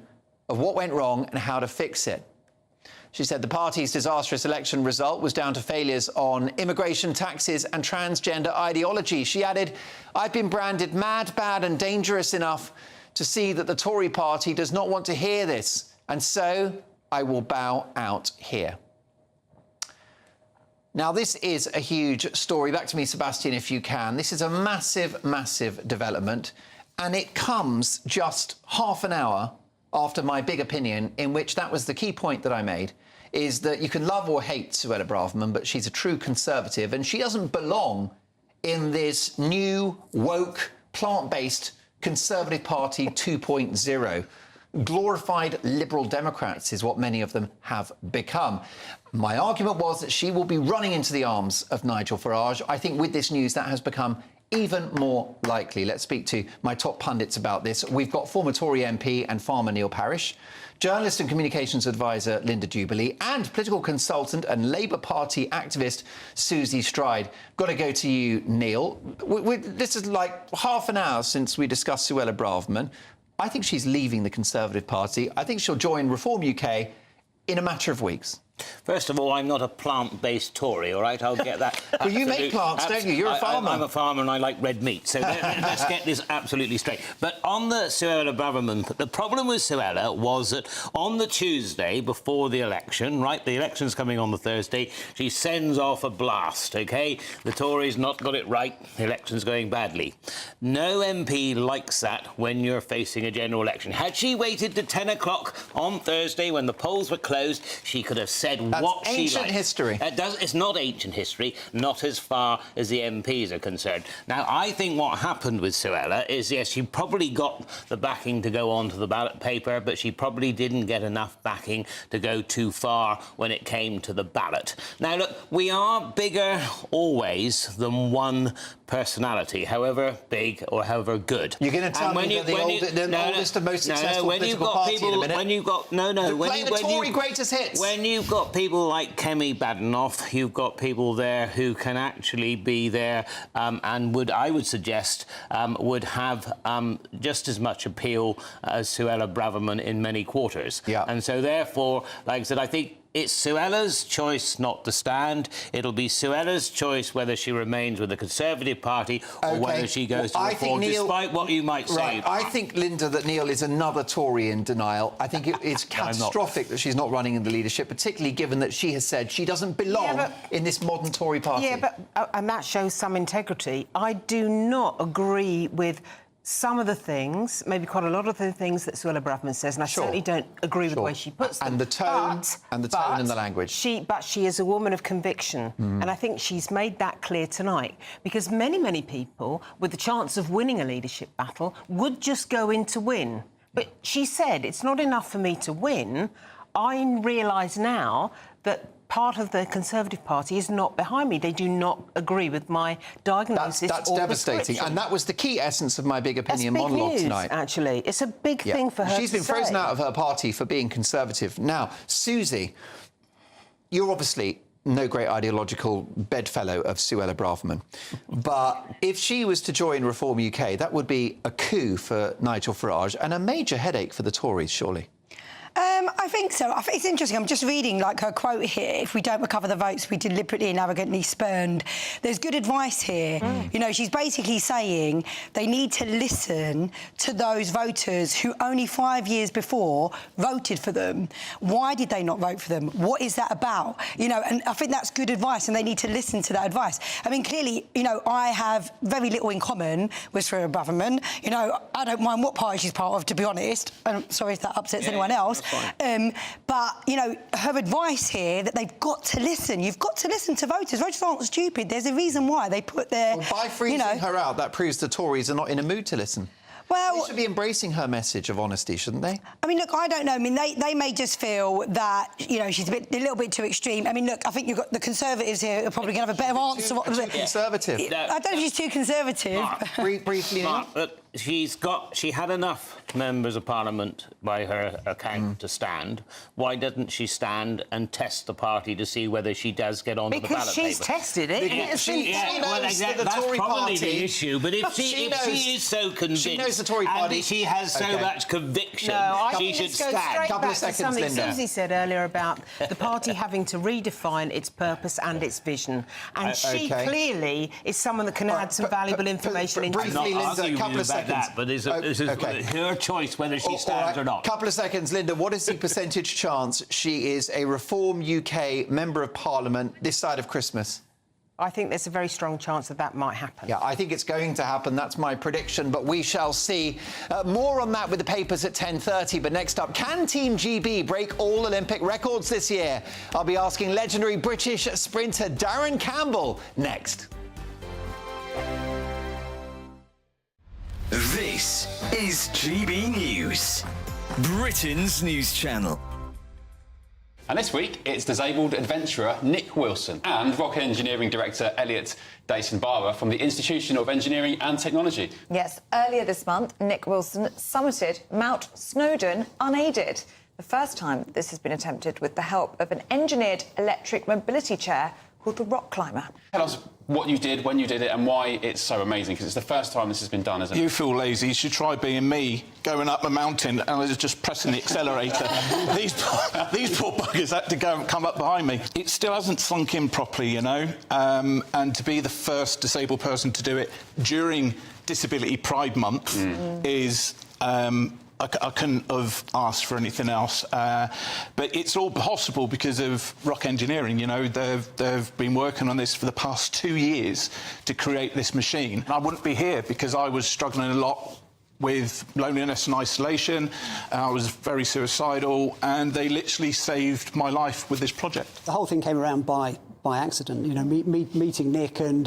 of what went wrong and how to fix it." She said the party's disastrous election result was down to failures on immigration, taxes and transgender ideology. She added, "I've been branded mad, bad and dangerous enough to see that the Tory party does not want to hear this, and so I will bow out here." Now, this is a huge story. Back to me, Sebastian, if you can. This is a massive, massive development, and it comes just half an hour after my big opinion, in which that was the key point that I made, is that you can love or hate Suella Braverman, but she's a true Conservative, and she doesn't belong in this new, woke, plant-based Conservative Party 2.0. Glorified Liberal Democrats is what many of them have become. My argument was that she will be running into the arms of Nigel Farage. I think with this news, that has become even more likely. Let's speak to my top pundits about this. We've got former Tory MP and farmer Neil Parish, journalist and communications advisor Linda Jubilee, and political consultant and Labour Party activist Susie Stride. Got to go to you, Neil. This is like half an hour since we discussed Suella Braverman. I think she's leaving the Conservative Party. I think she'll join Reform UK in a matter of weeks. First of all, I'm not a plant-based Tory, all right? I'll get that. Well, you make plants, don't you? You're a farmer. I'm a farmer and I like red meat, so let's get this absolutely straight. But on the Suella Braverman, the problem with Suella was that on the Tuesday before the election, right, the election's coming on the Thursday, she sends off a blast, OK? The Tories not got it right, the election's going badly. No MP likes that when you're facing a general election. Had she waited to 10 o'clock on Thursday when the polls were closed, she could have said said That's what she liked. ancient history. It's not ancient history, not as far as the MPs are concerned. Now, I think what happened with Suella is, yes, she probably got the backing to go onto the ballot paper, but she probably didn't get enough backing to go too far when it came to the ballot. Now, look, we are bigger always than one personality, however big or however good. You're going to tell me that the oldest and most successful political party in a minute? When you've got... No, no. Playing the Tory greatest hits. When you've got people like Kemi Badenoch, you've got people there who can actually be there and I would suggest, would have just as much appeal as Suella Braverman in many quarters. Yeah. And so, therefore, like I said, I think it's Suella's choice not to stand. It'll be Suella's choice whether she remains with the Conservative Party or whether she goes to Reform, despite what you might say. Right. I think, Linda, that Neil is another Tory in denial. I think it's catastrophic that she's not running in the leadership, particularly given that she has said she doesn't belong in this modern Tory party. Yeah, but and that shows some integrity. I do not agree with some of the things, maybe quite a lot of the things that Suella Braverman says, and I certainly don't agree with the way she puts them. And the tone, and the language. But she is a woman of conviction, and I think she's made that clear tonight, because many, many people, with the chance of winning a leadership battle, would just go in to win. But she said, it's not enough for me to win. I realise now that part of the Conservative Party is not behind me. They do not agree with my diagnosis. That's devastating, and that was the key essence of my big opinion monologue tonight. Actually, it's a big thing for her. She's been frozen out of her party for being Conservative. Now, Susie, you're obviously no great ideological bedfellow of Suella Braverman, but if she was to join Reform UK, that would be a coup for Nigel Farage and a major headache for the Tories, surely. I think so. I think it's interesting. I'm just reading, like, her quote here. If we don't recover the votes we deliberately and arrogantly spurned. There's good advice here. You know, she's basically saying they need to listen to those voters who only 5 years before voted for them. Why did they not vote for them? What is that about? You know, and I think that's good advice, and they need to listen to that advice. I mean, clearly, you know, I have very little in common with Suella Braverman. You know, I don't mind what party she's part of, to be honest. I'm sorry if that upsets anyone else. But, you know, her advice here, that they've got to listen. You've got to listen to voters. Voters aren't stupid. There's a reason why they put their... Well, by freezing her out, that proves the Tories are not in a mood to listen. Well, they should be embracing her message of honesty, shouldn't they? I mean, look, I don't know. I mean, they may just feel that, you know, she's a little bit too extreme. I mean, look, I think you've got the Conservatives here are probably going to have a better answer. Too conservative. I don't know if she's too conservative. Briefly, she had enough members of Parliament, by her account, to stand. Why doesn't she stand and test the party to see whether she does get onto the ballot paper? Because she's tested it. That's probably the issue. But if she is so convinced, she knows the Tory party, and she has so much conviction, she should stand. Couple of seconds, Linda. Susie said earlier about the party having to redefine its purpose and its vision, and she clearly is someone that can add some valuable information into briefly, Linda, a couple of seconds. But it's her choice whether she stands or not. Couple of seconds, Linda. What is the percentage chance she is a Reform UK Member of Parliament this side of Christmas? I think there's a very strong chance that might happen. Yeah, I think it's going to happen. That's my prediction, but we shall see. More on that with the papers at 10:30. But next up, can Team GB break all Olympic records this year? I'll be asking legendary British sprinter Darren Campbell next. This is GB News, Britain's news channel. And this week, it's disabled adventurer Nick Wilson and rocket engineering director Elliot Dyson-Barber from the Institution of Engineering and Technology. Yes, earlier this month, Nick Wilson summited Mount Snowdon unaided. The first time this has been attempted with the help of an engineered electric mobility chair called the Rock Climber. Tell us what you did, when you did it, and why it's so amazing, because it's the first time this has been done, isn't it? You feel lazy, you should try being me, going up a mountain and just pressing the accelerator. these poor buggers had to go and come up behind me. It still hasn't sunk in properly, you know, and to be the first disabled person to do it during Disability Pride Month is... I couldn't have asked for anything else. But it's all possible because of Rock Engineering. You know, they've been working on this for the past 2 years to create this machine. I wouldn't be here because I was struggling a lot with loneliness and isolation. I was very suicidal, and they literally saved my life with this project. The whole thing came around by accident, you know, meeting Nick, and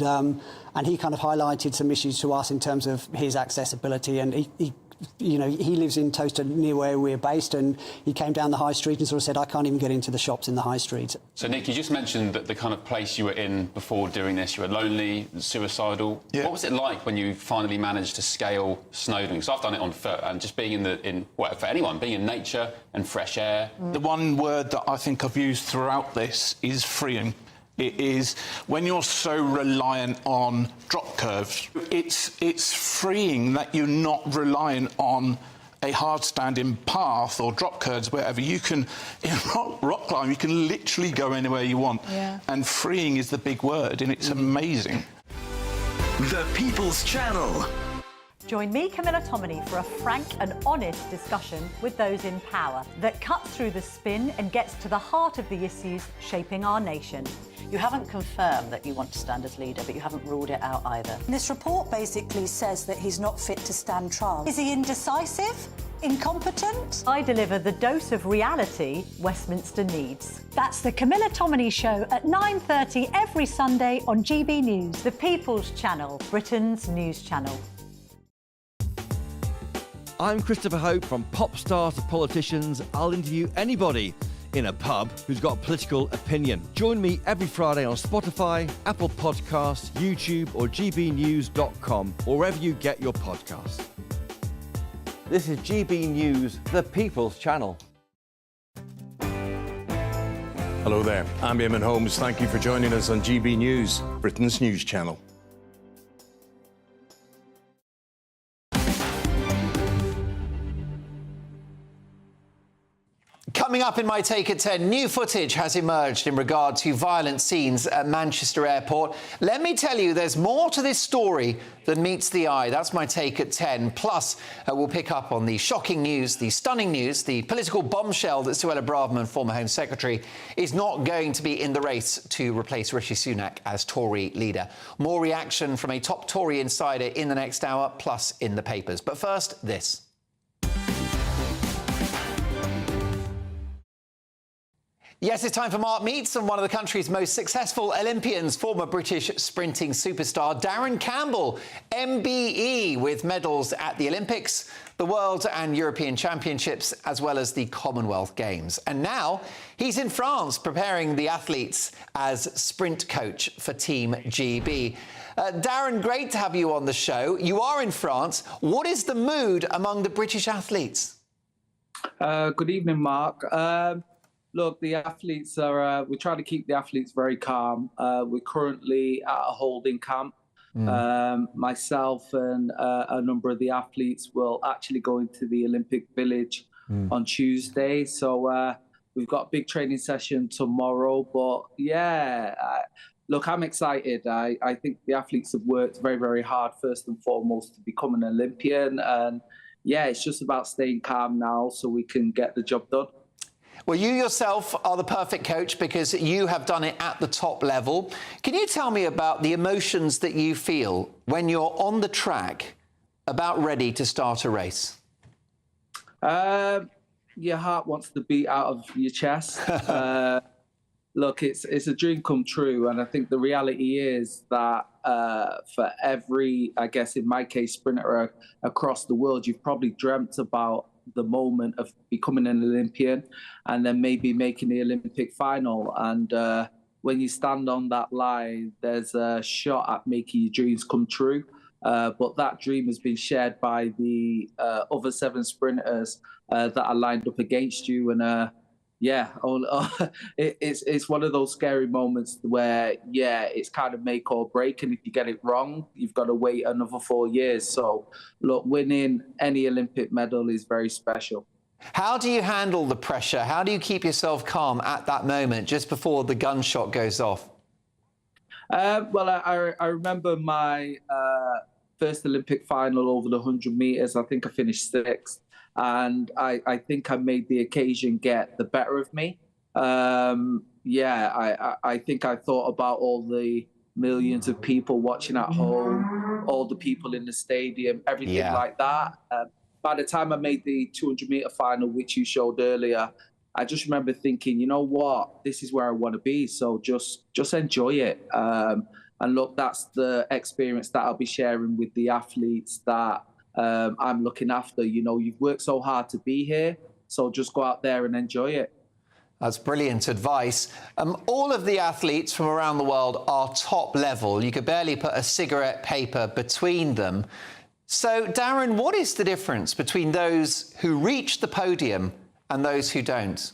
he kind of highlighted some issues to us in terms of his accessibility, and he you know, he lives in Toaster near where we're based, and he came down the high street and sort of said, I can't even get into the shops in the high street. So, Nick, you just mentioned that the kind of place you were in before doing this, you were lonely, suicidal. Yeah. What was it like when you finally managed to scale Snowdon? Because I've done it on foot, and just being for anyone, being in nature and fresh air. The one word that I think I've used throughout this is freeing. It is when you're so reliant on drop curves. It's freeing that you're not reliant on a hard-standing path or drop curves, wherever you can, in rock climb, you can literally go anywhere you want. Yeah. And freeing is the big word, and it's amazing. The People's Channel. Join me, Camilla Tominey, for a frank and honest discussion with those in power that cuts through the spin and gets to the heart of the issues shaping our nation. You haven't confirmed that you want to stand as leader, but you haven't ruled it out either. This report basically says that he's not fit to stand trial. Is he indecisive? Incompetent? I deliver the dose of reality Westminster needs. That's the Camilla Tominey Show at 9:30 every Sunday on GB News. The People's Channel, Britain's news channel. I'm Christopher Hope. From pop stars to politicians, I'll interview anybody in a pub who's got a political opinion. Join me every Friday on Spotify, Apple Podcasts, YouTube or gbnews.com, or wherever you get your podcasts. This is GB News, the People's Channel. Hello there, I'm Eamon Holmes. Thank you for joining us on GB News, Britain's news channel. Coming up in my Take at 10, new footage has emerged in regard to violent scenes at Manchester Airport. Let me tell you, there's more to this story than meets the eye. That's my Take at 10. Plus, we'll pick up on the shocking news, the stunning news, the political bombshell that Suella Braverman, former Home Secretary, is not going to be in the race to replace Rishi Sunak as Tory leader. More reaction from a top Tory insider in the next hour, plus in the papers. But first, this. Yes, it's time for Mark Meets, and one of the country's most successful Olympians, former British sprinting superstar Darren Campbell, MBE, with medals at the Olympics, the World and European Championships, as well as the Commonwealth Games. And now he's in France preparing the athletes as sprint coach for Team GB. Darren, great to have you on the show. You are in France. What is the mood among the British athletes? Good evening, Mark. Look, the athletes are, we try to keep the athletes very calm. We're currently at a holding camp. Myself and a number of the athletes will actually go into the Olympic Village on Tuesday. So we've got a big training session tomorrow. But yeah, look, I'm excited. I think the athletes have worked very, very hard, first and foremost, to become an Olympian. And yeah, it's just about staying calm now so we can get the job done. Well, you yourself are the perfect coach because you have done it at the top level. Can you tell me about the emotions that you feel when you're on the track, about ready to start a race? Your heart wants to beat out of your chest. Look, it's a dream come true. And I think the reality is that for every, I guess in my case, sprinter across the world, you've probably dreamt about the moment of becoming an Olympian and then maybe making the Olympic final. And when you stand on that line, there's a shot at making your dreams come true. But that dream has been shared by the other 7 sprinters that are lined up against you. And it's one of those scary moments where, yeah, it's kind of make or break. And if you get it wrong, you've got to wait another 4 years. So, look, winning any Olympic medal is very special. How do you handle the pressure? How do you keep yourself calm at that moment, just before the gunshot goes off? Well, I remember my first Olympic final over the 100 metres. I think I finished 6th. And I think I made the occasion get the better of me. I think I thought about all the millions of people watching at home, all the people in the stadium, everything like that. By the time I made the 200-meter final, which you showed earlier, I just remember thinking, you know what, this is where I want to be. So just enjoy it. And look, that's the experience that I'll be sharing with the athletes that I'm looking after. You know, you've worked so hard to be here, so just go out there and enjoy it. That's brilliant advice. All of the athletes from around the world are top level. You could barely put a cigarette paper between them. So, Darren, what is the difference between those who reach the podium and those who don't?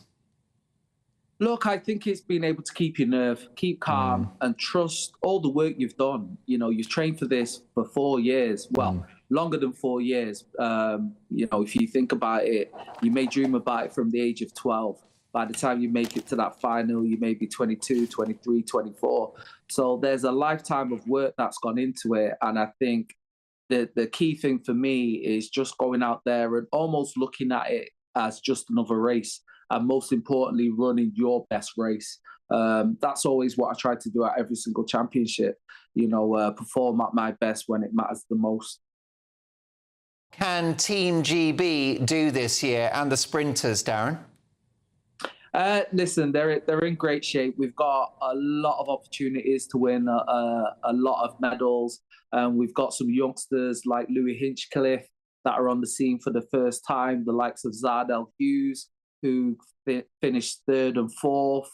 Look, I think it's being able to keep your nerve, keep calm, and trust all the work you've done. You know, you've trained for this for 4 years. Well, longer than 4 years. You know, if you think about it, you may dream about it from the age of 12. By the time you make it to that final, you may be 22, 23, 24. So there's a lifetime of work that's gone into it. And I think the key thing for me is just going out there and almost looking at it as just another race. And most importantly, running your best race. That's always what I try to do at every single championship. You know, perform at my best when it matters the most. Can Team GB do this year and the sprinters, Darren? Listen, they're in great shape. We've got a lot of opportunities to win a lot of medals. We've got some youngsters like Louis Hinchcliffe that are on the scene for the first time, the likes of Zardel Hughes, who finished 3rd and 4th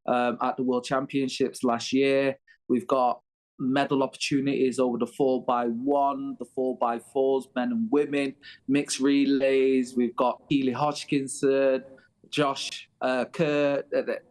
at the World Championships last year. We've got medal opportunities over the 4x1, the 4x4s, men and women, mixed relays. We've got Keely Hodgkinson, Josh Kerr.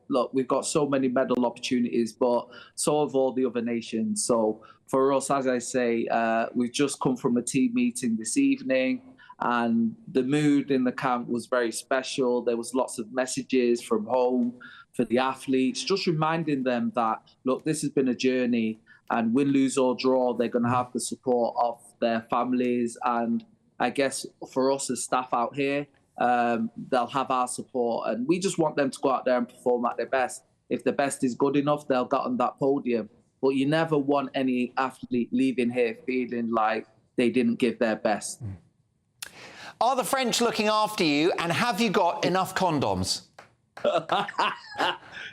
Look, we've got so many medal opportunities, but so have all the other nations. So for us, as I say, we've just come from a team meeting this evening, and the mood in the camp was very special. There was lots of messages from home for the athletes, just reminding them that, look, this has been a journey, and win, lose or draw, they're going to have the support of their families. And I guess for us as staff out here, they'll have our support, and we just want them to go out there and perform at their best. If the best is good enough, they'll get on that podium. But you never want any athlete leaving here feeling like they didn't give their best. Are the French looking after you, and have you got enough condoms?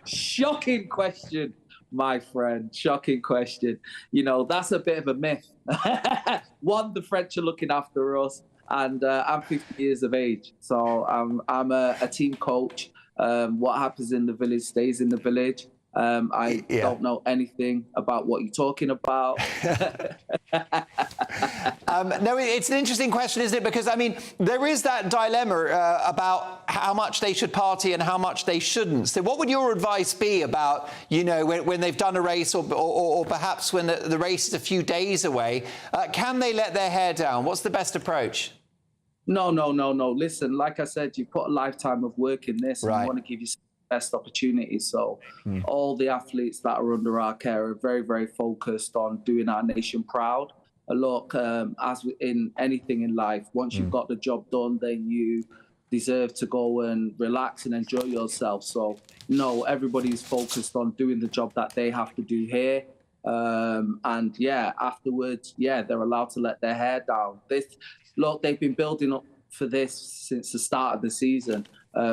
Shocking question, my friend. Shocking question. You know, that's a bit of a myth. One, the French are looking after us, and I'm 50 years of age, so I'm a team coach. What happens in the village stays in the village. I don't know anything about what you're talking about. No, it's an interesting question, isn't it? Because, I mean, there is that dilemma about how much they should party and how much they shouldn't. So what would your advice be about, you know, when they've done a race or perhaps when the race is a few days away? Can they let their hair down? What's the best approach? No. Listen, like I said, you put a lifetime of work in this, and we want to give you best opportunities. So all the athletes that are under our care are very, very focused on doing our nation proud. Look, as in anything in life, once you've got the job done, then you deserve to go and relax and enjoy yourself. So no, everybody's focused on doing the job that they have to do here. And yeah, afterwards, yeah, they're allowed to let their hair down. Look, they've been building up for this since the start of the season.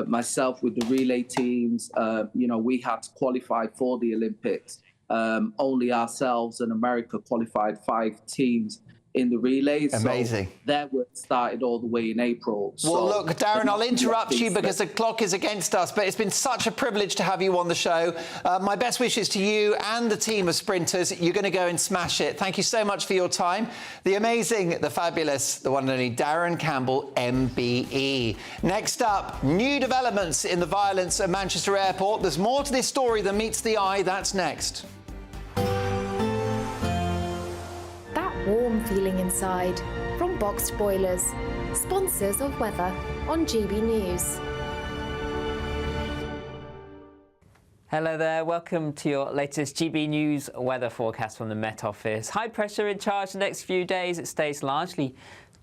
Myself with the relay teams, you know, we had to qualify for the Olympics. Only ourselves and America qualified 5 teams in the relays. Amazing. So their work started all the way in April. Well, look, Darren, I'll interrupt you because the clock is against us, but it's been such a privilege to have you on the show. My best wishes to you and the team of sprinters. You're going to go and smash it. Thank you so much for your time. The amazing, the fabulous, the one and only Darren Campbell, MBE. Next up, new developments in the violence at Manchester Airport. There's more to this story than meets the eye. That's next. Warm feeling inside from Boxed Boilers, sponsors of weather on GB News. Hello there, welcome to your latest GB News weather forecast from the Met Office. High pressure in charge the next few days. It stays largely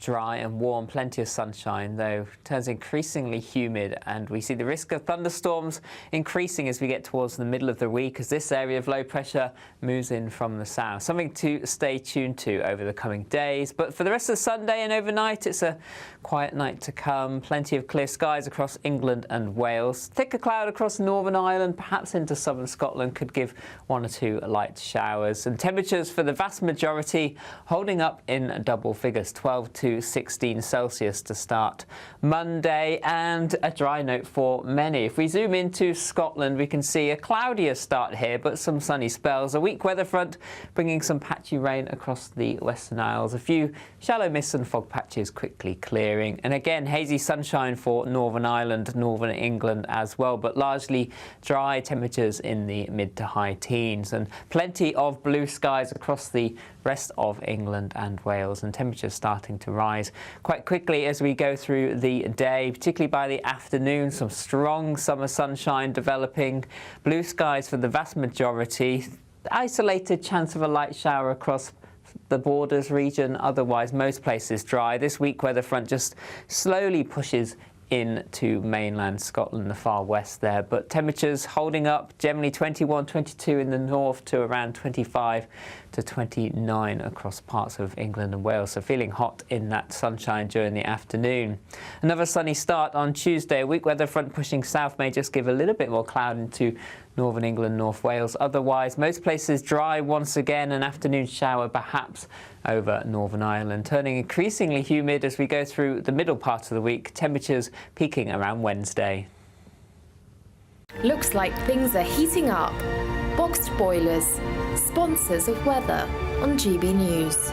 dry and warm, plenty of sunshine, though turns increasingly humid, and we see the risk of thunderstorms increasing as we get towards the middle of the week as this area of low pressure moves in from the south. Something to stay tuned to over the coming days. But for the rest of Sunday and overnight, it's a quiet night to come. Plenty of clear skies across England and Wales. Thicker cloud across Northern Ireland, perhaps into southern Scotland, could give 1 or 2 light showers. And temperatures for the vast majority holding up in double figures, 12 to 16 Celsius to start Monday, and a dry note for many. If we zoom into Scotland, we can see a cloudier start here, but some sunny spells. A weak weather front bringing some patchy rain across the Western Isles. A few shallow mists and fog patches quickly clearing. And again, hazy sunshine for Northern Ireland, Northern England as well, but largely dry, temperatures in the mid to high teens. And plenty of blue skies across the rest of England and Wales, and temperatures starting to rise quite quickly as we go through the day, particularly by the afternoon. Some strong summer sunshine developing, blue skies for the vast majority, isolated chance of a light shower across the borders region, otherwise most places dry. This weak weather front just slowly pushes into mainland Scotland, the far west there, but temperatures holding up, generally 21, 22 in the north to around 25 to 29 across parts of England and Wales, so feeling hot in that sunshine during the afternoon. Another sunny start on Tuesday. A weak weather front pushing south may just give a little bit more cloud into northern England, North Wales. Otherwise, most places dry once again, an afternoon shower perhaps over Northern Ireland. Turning increasingly humid as we go through the middle part of the week, temperatures peaking around Wednesday. Looks like things are heating up. Boxed boilers, sponsors of weather on GB News.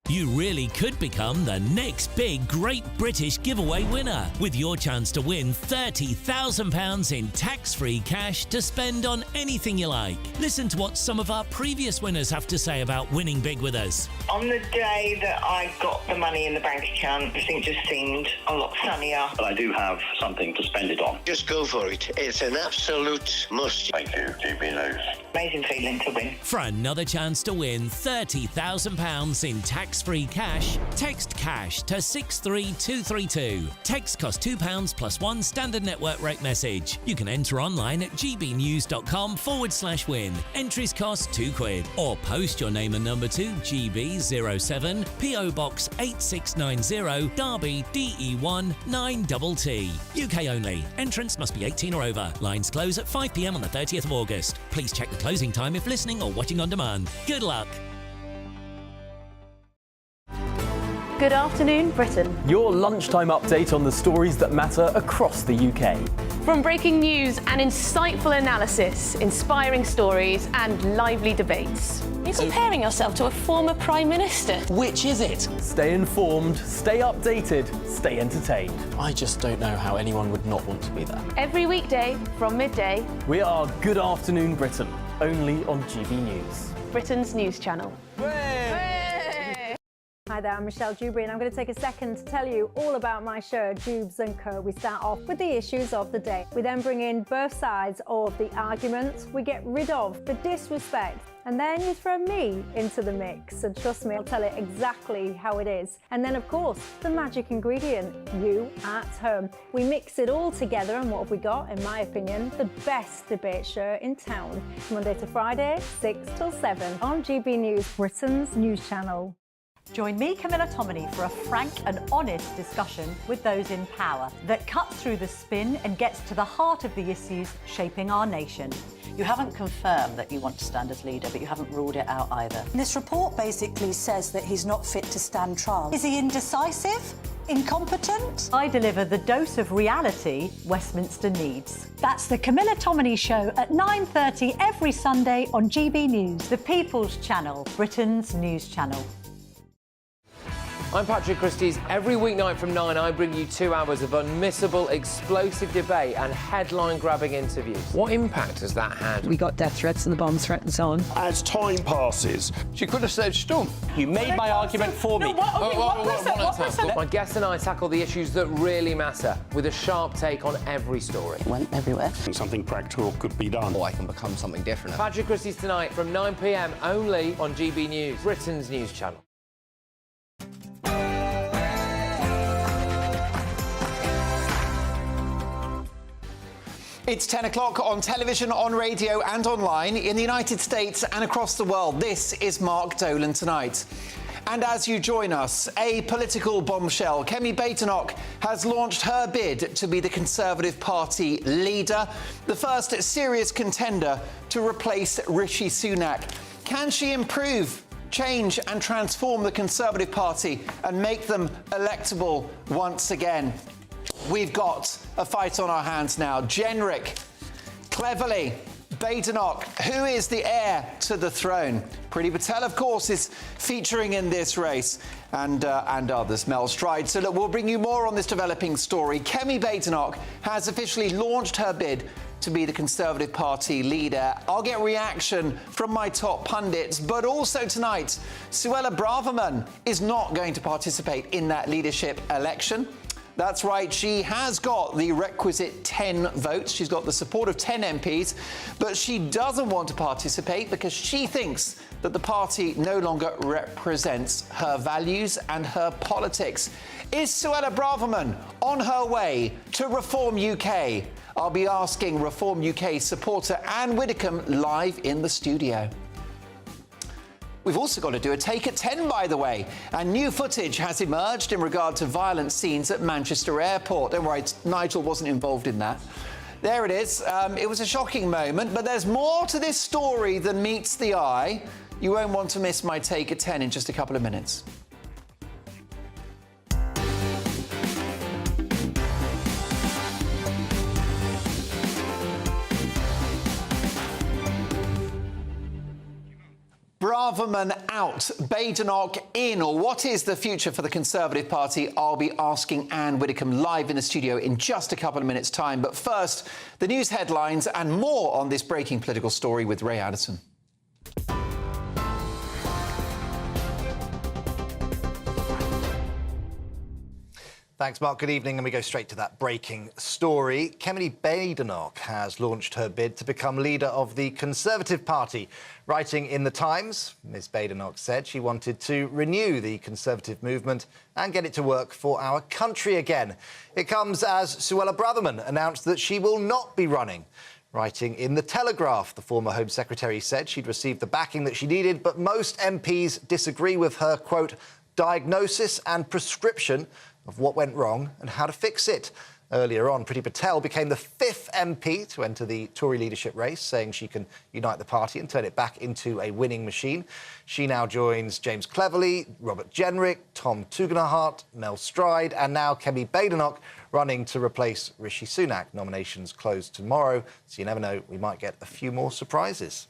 You really could become the next big Great British Giveaway winner, with your chance to win £30,000 in tax-free cash to spend on anything you like. Listen to what some of our previous winners have to say about winning big with us. On the day that I got the money in the bank account, everything just seemed a lot sunnier. But I do have something to spend it on. Just go for it. It's an absolute must. Thank you, GBNews. Amazing feeling to win. For another chance to win £30,000 in tax-free cash, text cash to 63232. Text costs £2 plus 1 standard network rate message. You can enter online at gbnews.com/win. Entries cost £2, or post your name and number to GB07 PO Box 8690 Derby DE1 9TT. UK only. Entrants must be 18 or over. Lines close at 5 p.m. on the 30th of August. Please check the closing time if listening or watching on demand. Good luck. Good afternoon, Britain. Your lunchtime update on the stories that matter across the UK. From breaking news and insightful analysis, inspiring stories and lively debates. You're comparing yourself to a former Prime Minister. Which is it? Stay informed, stay updated, stay entertained. I just don't know how anyone would not want to be there. Every weekday from midday. We are Good Afternoon Britain, only on GB News. Britain's news channel. Hi there, I'm Michelle Dewberry, and I'm going to take a second to tell you all about my show, Dubes & Co. We start off with the issues of the day. We then bring in both sides of the argument. We get rid of the disrespect. And then you throw me into the mix. And trust me, I'll tell it exactly how it is. And then, of course, the magic ingredient, you at home. We mix it all together, and what have we got? In my opinion, the best debate show in town. Monday to Friday, 6 till 7 on GB News, Britain's news channel. Join me, Camilla Tominey, for a frank and honest discussion with those in power that cuts through the spin and gets to the heart of the issues shaping our nation. You haven't confirmed that you want to stand as leader, but you haven't ruled it out either. This report basically says that he's not fit to stand trial. Is he indecisive? Incompetent? I deliver the dose of reality Westminster needs. That's the Camilla Tominey Show at 9:30 every Sunday on GB News, the People's Channel, Britain's news channel. I'm Patrick Christie's. Every weeknight from 9, I bring you 2 hours of unmissable, explosive debate and headline-grabbing interviews. What impact has that had? We got death threats and the bomb threats on. As time passes, She could have saved Storm. you made my argument for me. My guest and I tackle the issues that really matter with a sharp take on every story. Went everywhere. Something practical could be done. I can become something different. Patrick Christie's tonight from 9 p.m. only on GB News, Britain's news channel. It's 10 o'clock on television, on radio and online in the United States and across the world. This is Mark Dolan Tonight. And as you join us, a political bombshell. Kemi Badenoch has launched her bid to be the Conservative Party leader, the first serious contender to replace Rishi Sunak. Can she improve, change and transform the Conservative Party and make them electable once again? We've got a fight on our hands now. Jenrick, Cleverly, Badenoch, who is the heir to the throne? Priti Patel, of course, is featuring in this race, and others, Mel Stride. So look, we'll bring you more on this developing story. Kemi Badenoch has officially launched her bid to be the Conservative Party leader. I'll get reaction from my top pundits, but also tonight, Suella Braverman is not going to participate in that leadership election. That's right, she has got the requisite 10 votes. She's got the support of 10 MPs, but she doesn't want to participate because she thinks that the party no longer represents her values and her politics. Is Suella Braverman on her way to Reform UK? I'll be asking Reform UK supporter Anne Widdecombe live in the studio. We've also got to do a take at 10, by the way. And new footage has emerged in regard to violent scenes at Manchester Airport. Don't worry, Nigel wasn't involved in that. There it is. It was a shocking moment, but there's more to this story than meets the eye. You won't want to miss my take at 10 in just a couple of minutes. Braverman out, Badenoch in, or what is the future for the Conservative Party? I'll be asking Anne Widdecombe live in the studio in just a couple of minutes' time. But first, the news headlines and more on this breaking political story with Ray Addison. Thanks, Mark. Good evening, and we go straight to that breaking story. Kemi Badenoch has launched her bid to become leader of the Conservative Party. Writing in The Times, Ms Badenoch said she wanted to renew the Conservative movement and get it to work for our country again. It comes as Suella Braverman announced that she will not be running. Writing in The Telegraph, the former Home Secretary said she'd received the backing that she needed, but most MPs disagree with her, quote, diagnosis and prescription of what went wrong and how to fix it. Earlier on, Priti Patel became the 5th MP to enter the Tory leadership race, saying she can unite the party and turn it back into a winning machine. She now joins James Cleverly, Robert Jenrick, Tom Tugendhat, Mel Stride, and now Kemi Badenoch running to replace Rishi Sunak. Nominations close tomorrow, so you never know, we might get a few more surprises.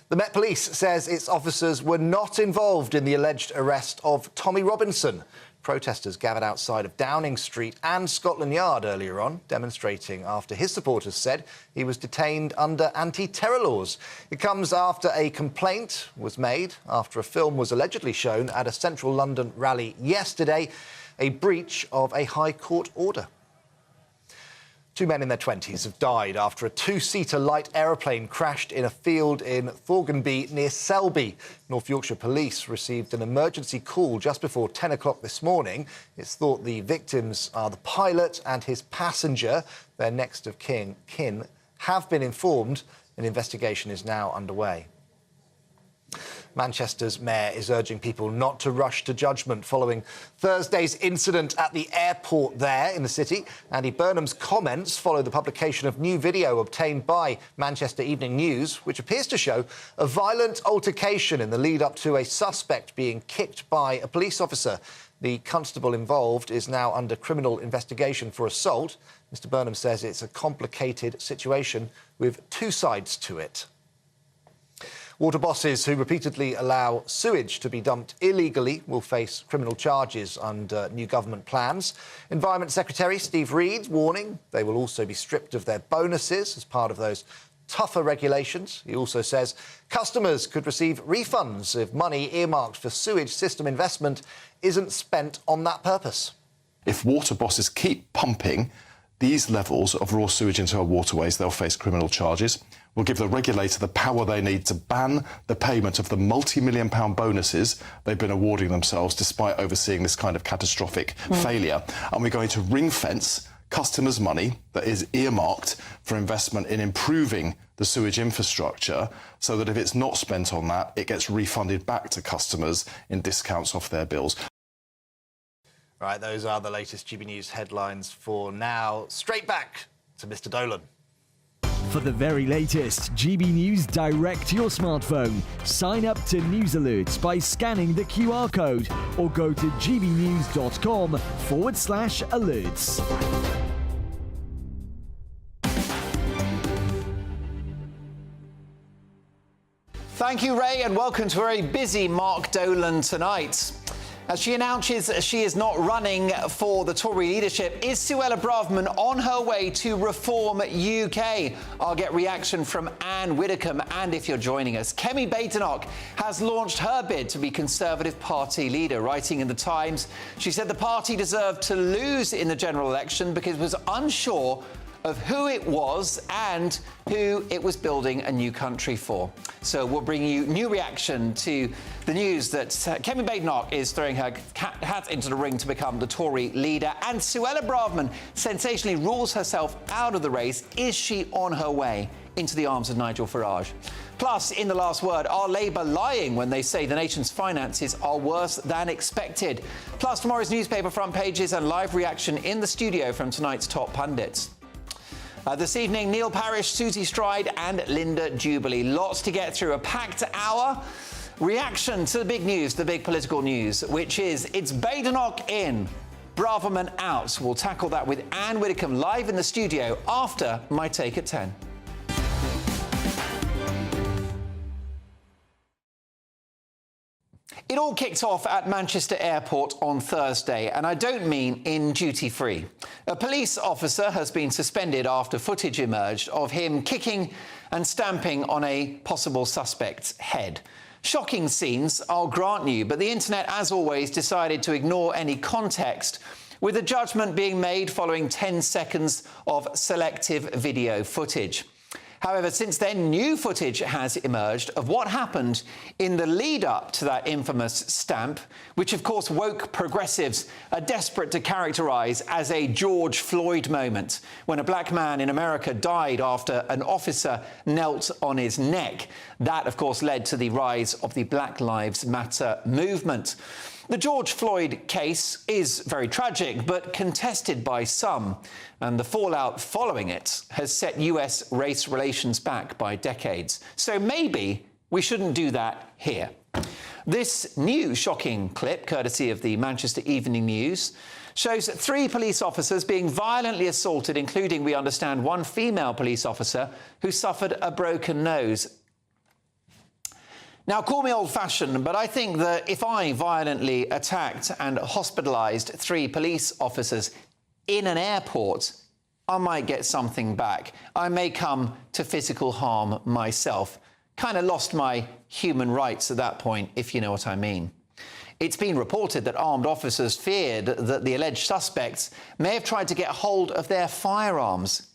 The Met Police says its officers were not involved in the alleged arrest of Tommy Robinson. Protesters gathered outside of Downing Street and Scotland Yard earlier on, demonstrating after his supporters said he was detained under anti-terror laws. It comes after a complaint was made after a film was allegedly shown at a central London rally yesterday, a breach of a High Court order. 2 men in their 20s have died after a 2-seater light aeroplane crashed in a field in Thorganby near Selby. North Yorkshire Police received an emergency call just before 10 o'clock this morning. It's thought the victims are the pilot and his passenger. Their next of kin have been informed. An investigation is now underway. Manchester's mayor is urging people not to rush to judgment following Thursday's incident at the airport there in the city. Andy Burnham's comments follow the publication of new video obtained by Manchester Evening News, which appears to show a violent altercation in the lead-up to a suspect being kicked by a police officer. The constable involved is now under criminal investigation for assault. Mr Burnham says it's a complicated situation with 2 sides to it. Water bosses who repeatedly allow sewage to be dumped illegally will face criminal charges under new government plans. Environment Secretary Steve Reed warning they will also be stripped of their bonuses as part of those tougher regulations. He also says customers could receive refunds if money earmarked for sewage system investment isn't spent on that purpose. If water bosses keep pumping these levels of raw sewage into our waterways, they'll face criminal charges. We'll give the regulator the power they need to ban the payment of the multi-million-pound bonuses they've been awarding themselves despite overseeing this kind of catastrophic failure. And we're going to ring-fence customers' money that is earmarked for investment in improving the sewage infrastructure so that if it's not spent on that, it gets refunded back to customers in discounts off their bills. Right, those are the latest GB News headlines for now. Straight back to Mr. Dolan. For the very latest GB News direct to your smartphone, sign up to news alerts by scanning the QR code or go to gbnews.com/alerts. Thank you, Ray, and welcome to a very busy Mark Dolan tonight. As she announces she is not running for the Tory leadership, is Suella Braverman on her way to Reform UK? I'll get reaction from Anne Widdecombe, and if you're joining us, Kemi Badenoch has launched her bid to be Conservative Party leader. Writing in The Times, she said the party deserved to lose in the general election because it was unsure of who it was and who it was building a new country for. So we'll bring you new reaction to the news that Kemi Badenoch is throwing her hat into the ring to become the Tory leader, and Suella Braverman sensationally rules herself out of the race. Is she on her way into the arms of Nigel Farage? Plus, in the last word, are Labour lying when they say the nation's finances are worse than expected? Plus, tomorrow's newspaper front pages and live reaction in the studio from tonight's top pundits. This evening, Neil Parish, Susie Stride and Linda Jubilee. Lots to get through. A packed hour. Reaction to the big news, the big political news, which is it's Badenoch in, Braverman out. We'll tackle that with Anne Widdecombe live in the studio after my take at 10. It all kicked off at Manchester Airport on Thursday, and I don't mean in duty-free. A police officer has been suspended after footage emerged of him kicking and stamping on a possible suspect's head. Shocking scenes, I'll grant you, but the internet, as always, decided to ignore any context, with a judgment being made following 10 seconds of selective video footage. However, since then, new footage has emerged of what happened in the lead-up to that infamous stamp, which, of course, woke progressives are desperate to characterise as a George Floyd moment, when a black man in America died after an officer knelt on his neck. That, of course, led to the rise of the Black Lives Matter movement. The George Floyd case is very tragic, but contested by some, and the fallout following it has set US race relations back by decades. So maybe we shouldn't do that here. This new shocking clip, courtesy of the Manchester Evening News, shows 3 police officers being violently assaulted, including, we understand, 1 female police officer who suffered a broken nose. Now, call me old-fashioned, but I think that if I violently attacked and hospitalised 3 police officers in an airport, I might get something back. I may come to physical harm myself. Kind of lost my human rights at that point, if you know what I mean. It's been reported that armed officers feared that the alleged suspects may have tried to get hold of their firearms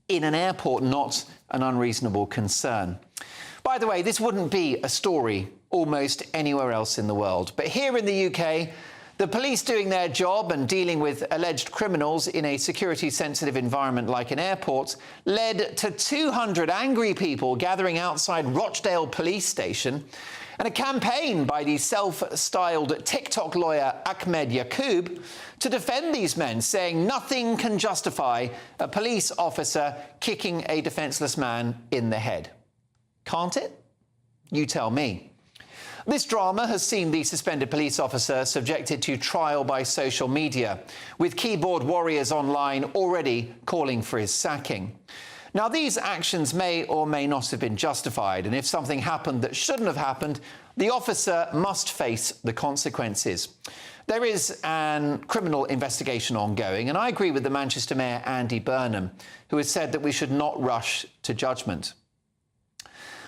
in an airport, not an unreasonable concern. By the way, this wouldn't be a story almost anywhere else in the world. But here in the UK, the police doing their job and dealing with alleged criminals in a security-sensitive environment like an airport led to 200 angry people gathering outside Rochdale Police Station, and a campaign by the self-styled TikTok lawyer Ahmed Yaqub to defend these men, saying nothing can justify a police officer kicking a defenceless man in the head. Can't it? You tell me. This drama has seen the suspended police officer subjected to trial by social media, with keyboard warriors online already calling for his sacking. Now, these actions may or may not have been justified, and if something happened that shouldn't have happened, the officer must face the consequences. There is an criminal investigation ongoing, and I agree with the Manchester Mayor Andy Burnham, who has said that we should not rush to judgment.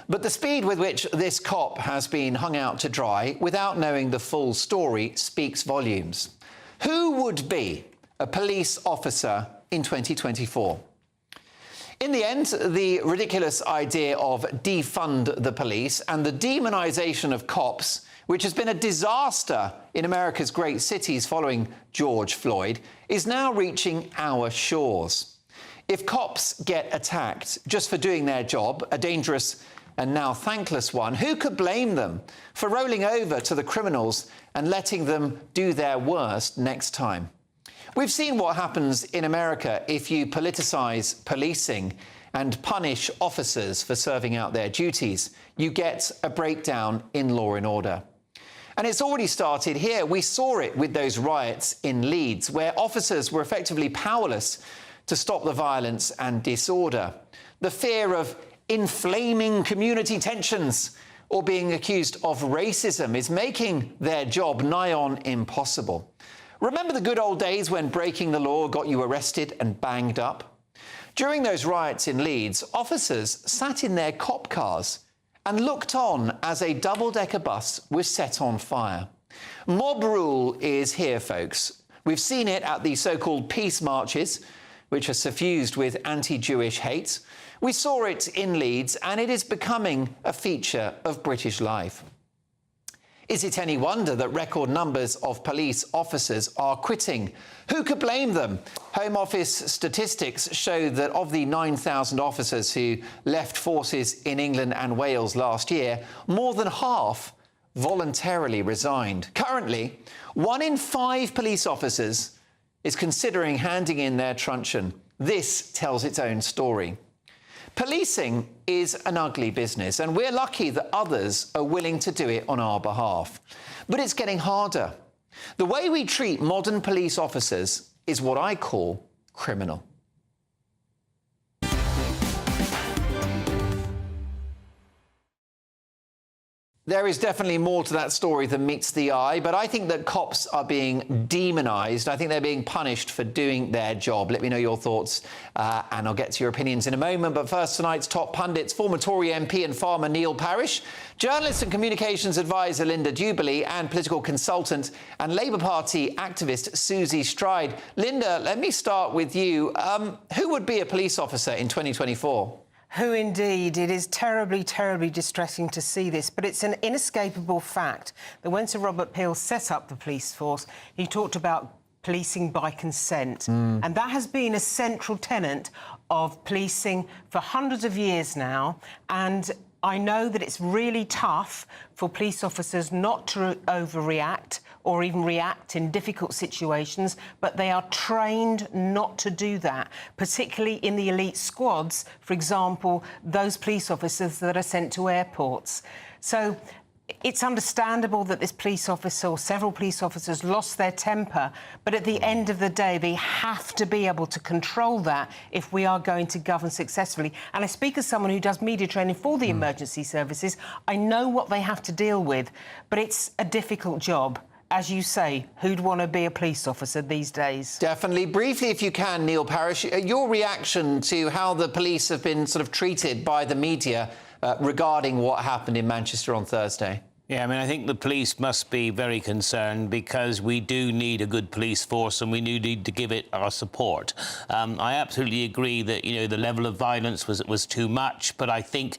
But the speed with which this cop has been hung out to dry without knowing the full story speaks volumes. Who would be a police officer in 2024? In the end, the ridiculous idea of defund the police and the demonisation of cops, which has been a disaster in America's great cities following George Floyd, is now reaching our shores. If cops get attacked just for doing their job, a dangerous and now thankless one, who could blame them for rolling over to the criminals and letting them do their worst next time? We've seen what happens in America if you politicise policing and punish officers for serving out their duties. You get a breakdown in law and order. And it's already started here. We saw it with those riots in Leeds, where officers were effectively powerless to stop the violence and disorder. The fear of inflaming community tensions or being accused of racism is making their job nigh on impossible. Remember the good old days when breaking the law got you arrested and banged up? During those riots in Leeds, officers sat in their cop cars and looked on as a double-decker bus was set on fire. Mob rule is here, folks. We've seen it at the so-called peace marches, which are suffused with anti-Jewish hate. We saw it in Leeds, and it is becoming a feature of British life. Is it any wonder that record numbers of police officers are quitting? Who could blame them? Home Office statistics show that of the 9,000 officers who left forces in England and Wales last year, more than half voluntarily resigned. Currently, 1 in 5 police officers is considering handing in their truncheon. This tells its own story. Policing is an ugly business, and we're lucky that others are willing to do it on our behalf. But it's getting harder. The way we treat modern police officers is what I call criminal. There is definitely more to that story than meets the eye, but I think that cops are being demonised. I think they're being punished for doing their job. Let me know your thoughts, and I'll get to your opinions in a moment. But first, tonight's top pundits, former Tory MP and farmer Neil Parish, journalist and communications advisor Linda Jubilee, and political consultant and Labour Party activist Susie Stride. Linda, let me start with you. Who would be a police officer in 2024? Who indeed? It is terribly, terribly distressing to see this, but it's an inescapable fact that when Sir Robert Peel set up the police force, he talked about policing by consent. And that has been a central tenet of policing for hundreds of years now. And I know that it's really tough for police officers not to overreact or even react in difficult situations, but they are trained not to do that, particularly in the elite squads, for example, those police officers that are sent to airports. So it's understandable that this police officer or several police officers lost their temper, but at the end of the day, they have to be able to control that if we are going to govern successfully. And I speak as someone who does media training for the emergency services. I know what they have to deal with, but it's a difficult job. As you say, who'd want to be a police officer these days? Definitely. Briefly, if you can, Neil Parish, your reaction to how the police have been sort of treated by the media regarding what happened in Manchester on Thursday. Yeah, I mean, I think the police must be very concerned because we do need a good police force and we do need to give it our support. I absolutely agree that, you know, the level of violence was too much, but I think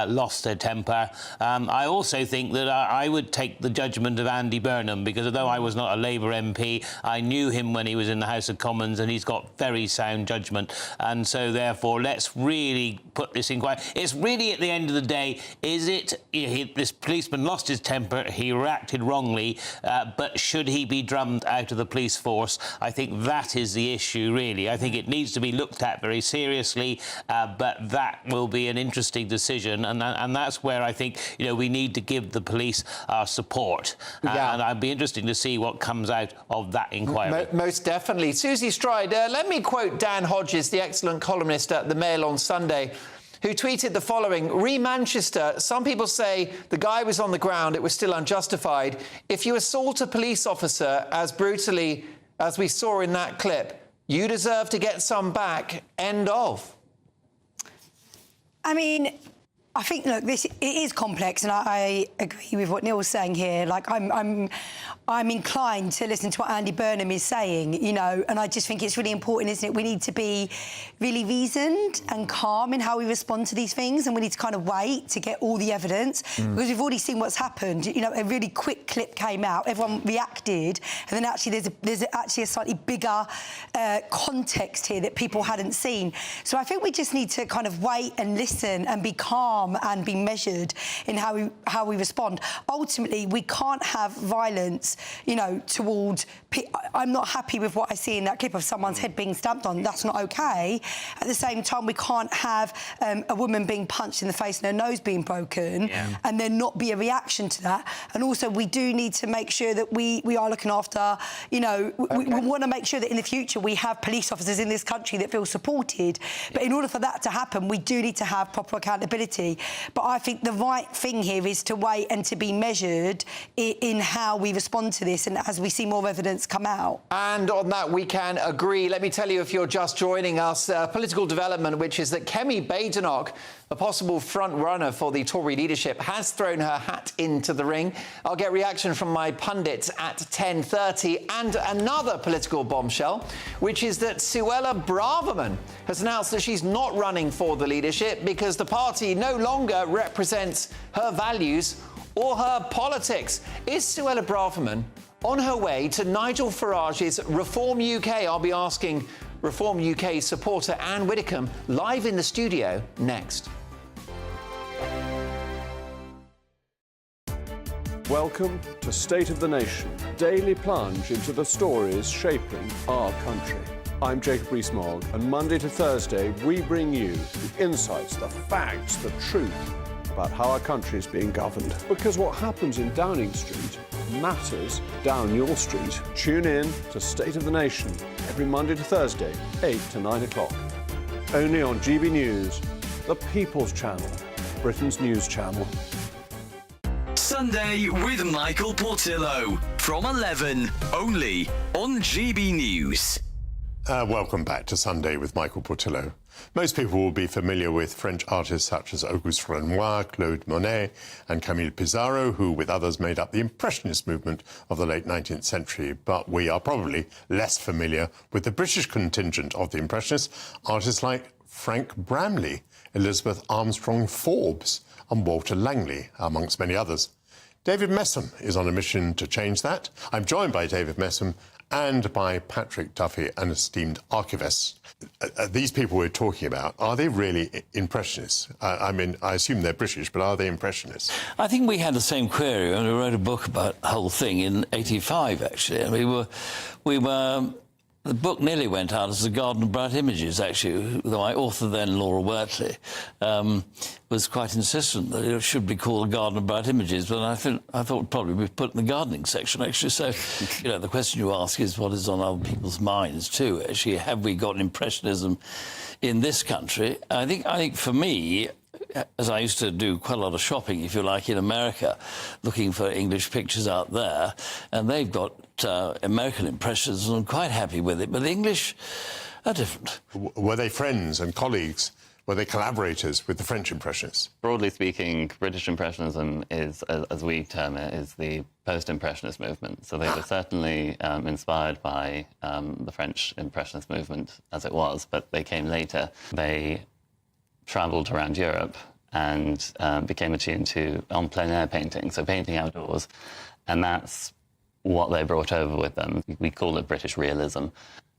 lost their temper. I also think that I would take the judgment of Andy Burnham because although I was not a Labour MP, I knew him when he was in the House of Commons and he's got very sound judgment. And so, therefore, let's really put this inquiry. It's really, at the end of the day, is it, you know, this policeman lost his his temper, he reacted wrongly, but should he be drummed out of the police force? I think that is the issue, really. I think it needs to be looked at very seriously, but that will be an interesting decision, and that's where I think, you know, we need to give the police our support. And I'd be interested to see what comes out of that inquiry. Most definitely. Susie Stride, let me quote Dan Hodges, the excellent columnist at the Mail on Sunday, who tweeted the following: re Manchester, some people say the guy was on the ground, it was still unjustified. If you assault a police officer as brutally as we saw in that clip, you deserve to get some back. End of. I mean, I think, look, it is complex, and I agree with what Neil's saying here. Like, I'm inclined to listen to what Andy Burnham is saying, you know, and I just think it's really important, isn't it? We need to be really reasoned and calm in how we respond to these things, and we need to kind of wait to get all the evidence, because we've already seen what's happened. You know, a really quick clip came out, everyone reacted, and then actually there's actually a slightly bigger context here that people hadn't seen. So I think we just need to kind of wait and listen and be calm and be measured in how we respond. Ultimately, we can't have violence, you know, towards... I'm not happy with what I see in that clip of someone's head being stamped on. That's not OK. At the same time, we can't have a woman being punched in the face and her nose being broken and there not be a reaction to that. And also, we do need to make sure that we are looking after, you know, we want to make sure that in the future we have police officers in this country that feel supported. But in order for that to happen, we do need to have proper accountability. But I think the right thing here is to wait and to be measured in how we respond to this, and as we see more evidence come out. And on that, we can agree. Let me tell you, if you're just joining us, political development, which is that Kemi Badenoch, a possible front-runner for the Tory leadership, has thrown her hat into the ring. I'll get reaction from my pundits at 10:30. And another political bombshell, which is that Suella Braverman has announced that she's not running for the leadership because the party no longer represents her values or her politics. Is Suella Braverman on her way to Nigel Farage's Reform UK? I'll be asking Reform UK supporter Anne Widdecombe live in the studio next. Welcome to State of the Nation, daily plunge into the stories shaping our country. I'm Jacob Rees-Mogg, and Monday to Thursday we bring you the insights, the facts, the truth about how our country is being governed. Because what happens in Downing Street matters down your street. Tune in to State of the Nation every Monday to Thursday, 8 to 9 o'clock. Only on GB News, the People's Channel, Britain's news channel. Sunday with Michael Portillo from 11, only on GB News. Welcome back to Sunday with Michael Portillo. Most people will be familiar with French artists such as Auguste Renoir, Claude Monet and Camille Pissarro, who, with others, made up the Impressionist movement of the late 19th century. But we are probably less familiar with the British contingent of the Impressionists, artists like Frank Bramley, Elizabeth Armstrong Forbes and Walter Langley, amongst many others. David Messam is on a mission to change that. I'm joined by David Messam and by Patrick Duffy, an esteemed archivist. These people we're talking about, are they really Impressionists? I mean, I assume they're British, but are they Impressionists? I think we had the same query when we wrote a book about the whole thing in '85, actually. And we were the book nearly went out as The Garden of Bright Images, actually, though my author then, Laura Wortley, was quite insistent that it should be called The Garden of Bright Images, but I thought probably we'd put it in the gardening section, actually. So, you know, the question you ask is what is on other people's minds, too, actually. Have we got Impressionism in this country? I think for me, as I used to do quite a lot of shopping, if you like, in America, looking for English pictures out there, and they've got American Impressionism, and I'm quite happy with it, but the English are different. Were they friends and colleagues? Were they collaborators with the French Impressionists? Broadly speaking, British Impressionism is, as we term it, is the post-Impressionist movement. So they were certainly inspired by the French Impressionist movement as it was, but they came later. They travelled around Europe and became attuned to en plein air painting, so painting outdoors, and that's what they brought over with them. We call it British realism,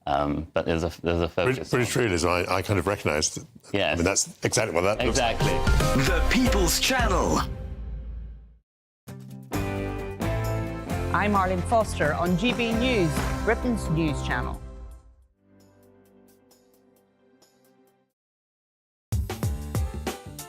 but there's a focus. British realism, I kind of recognise. Yes. I mean, that's exactly what that exactly. The People's Channel. I'm Arlene Foster on GB News, Britain's news channel.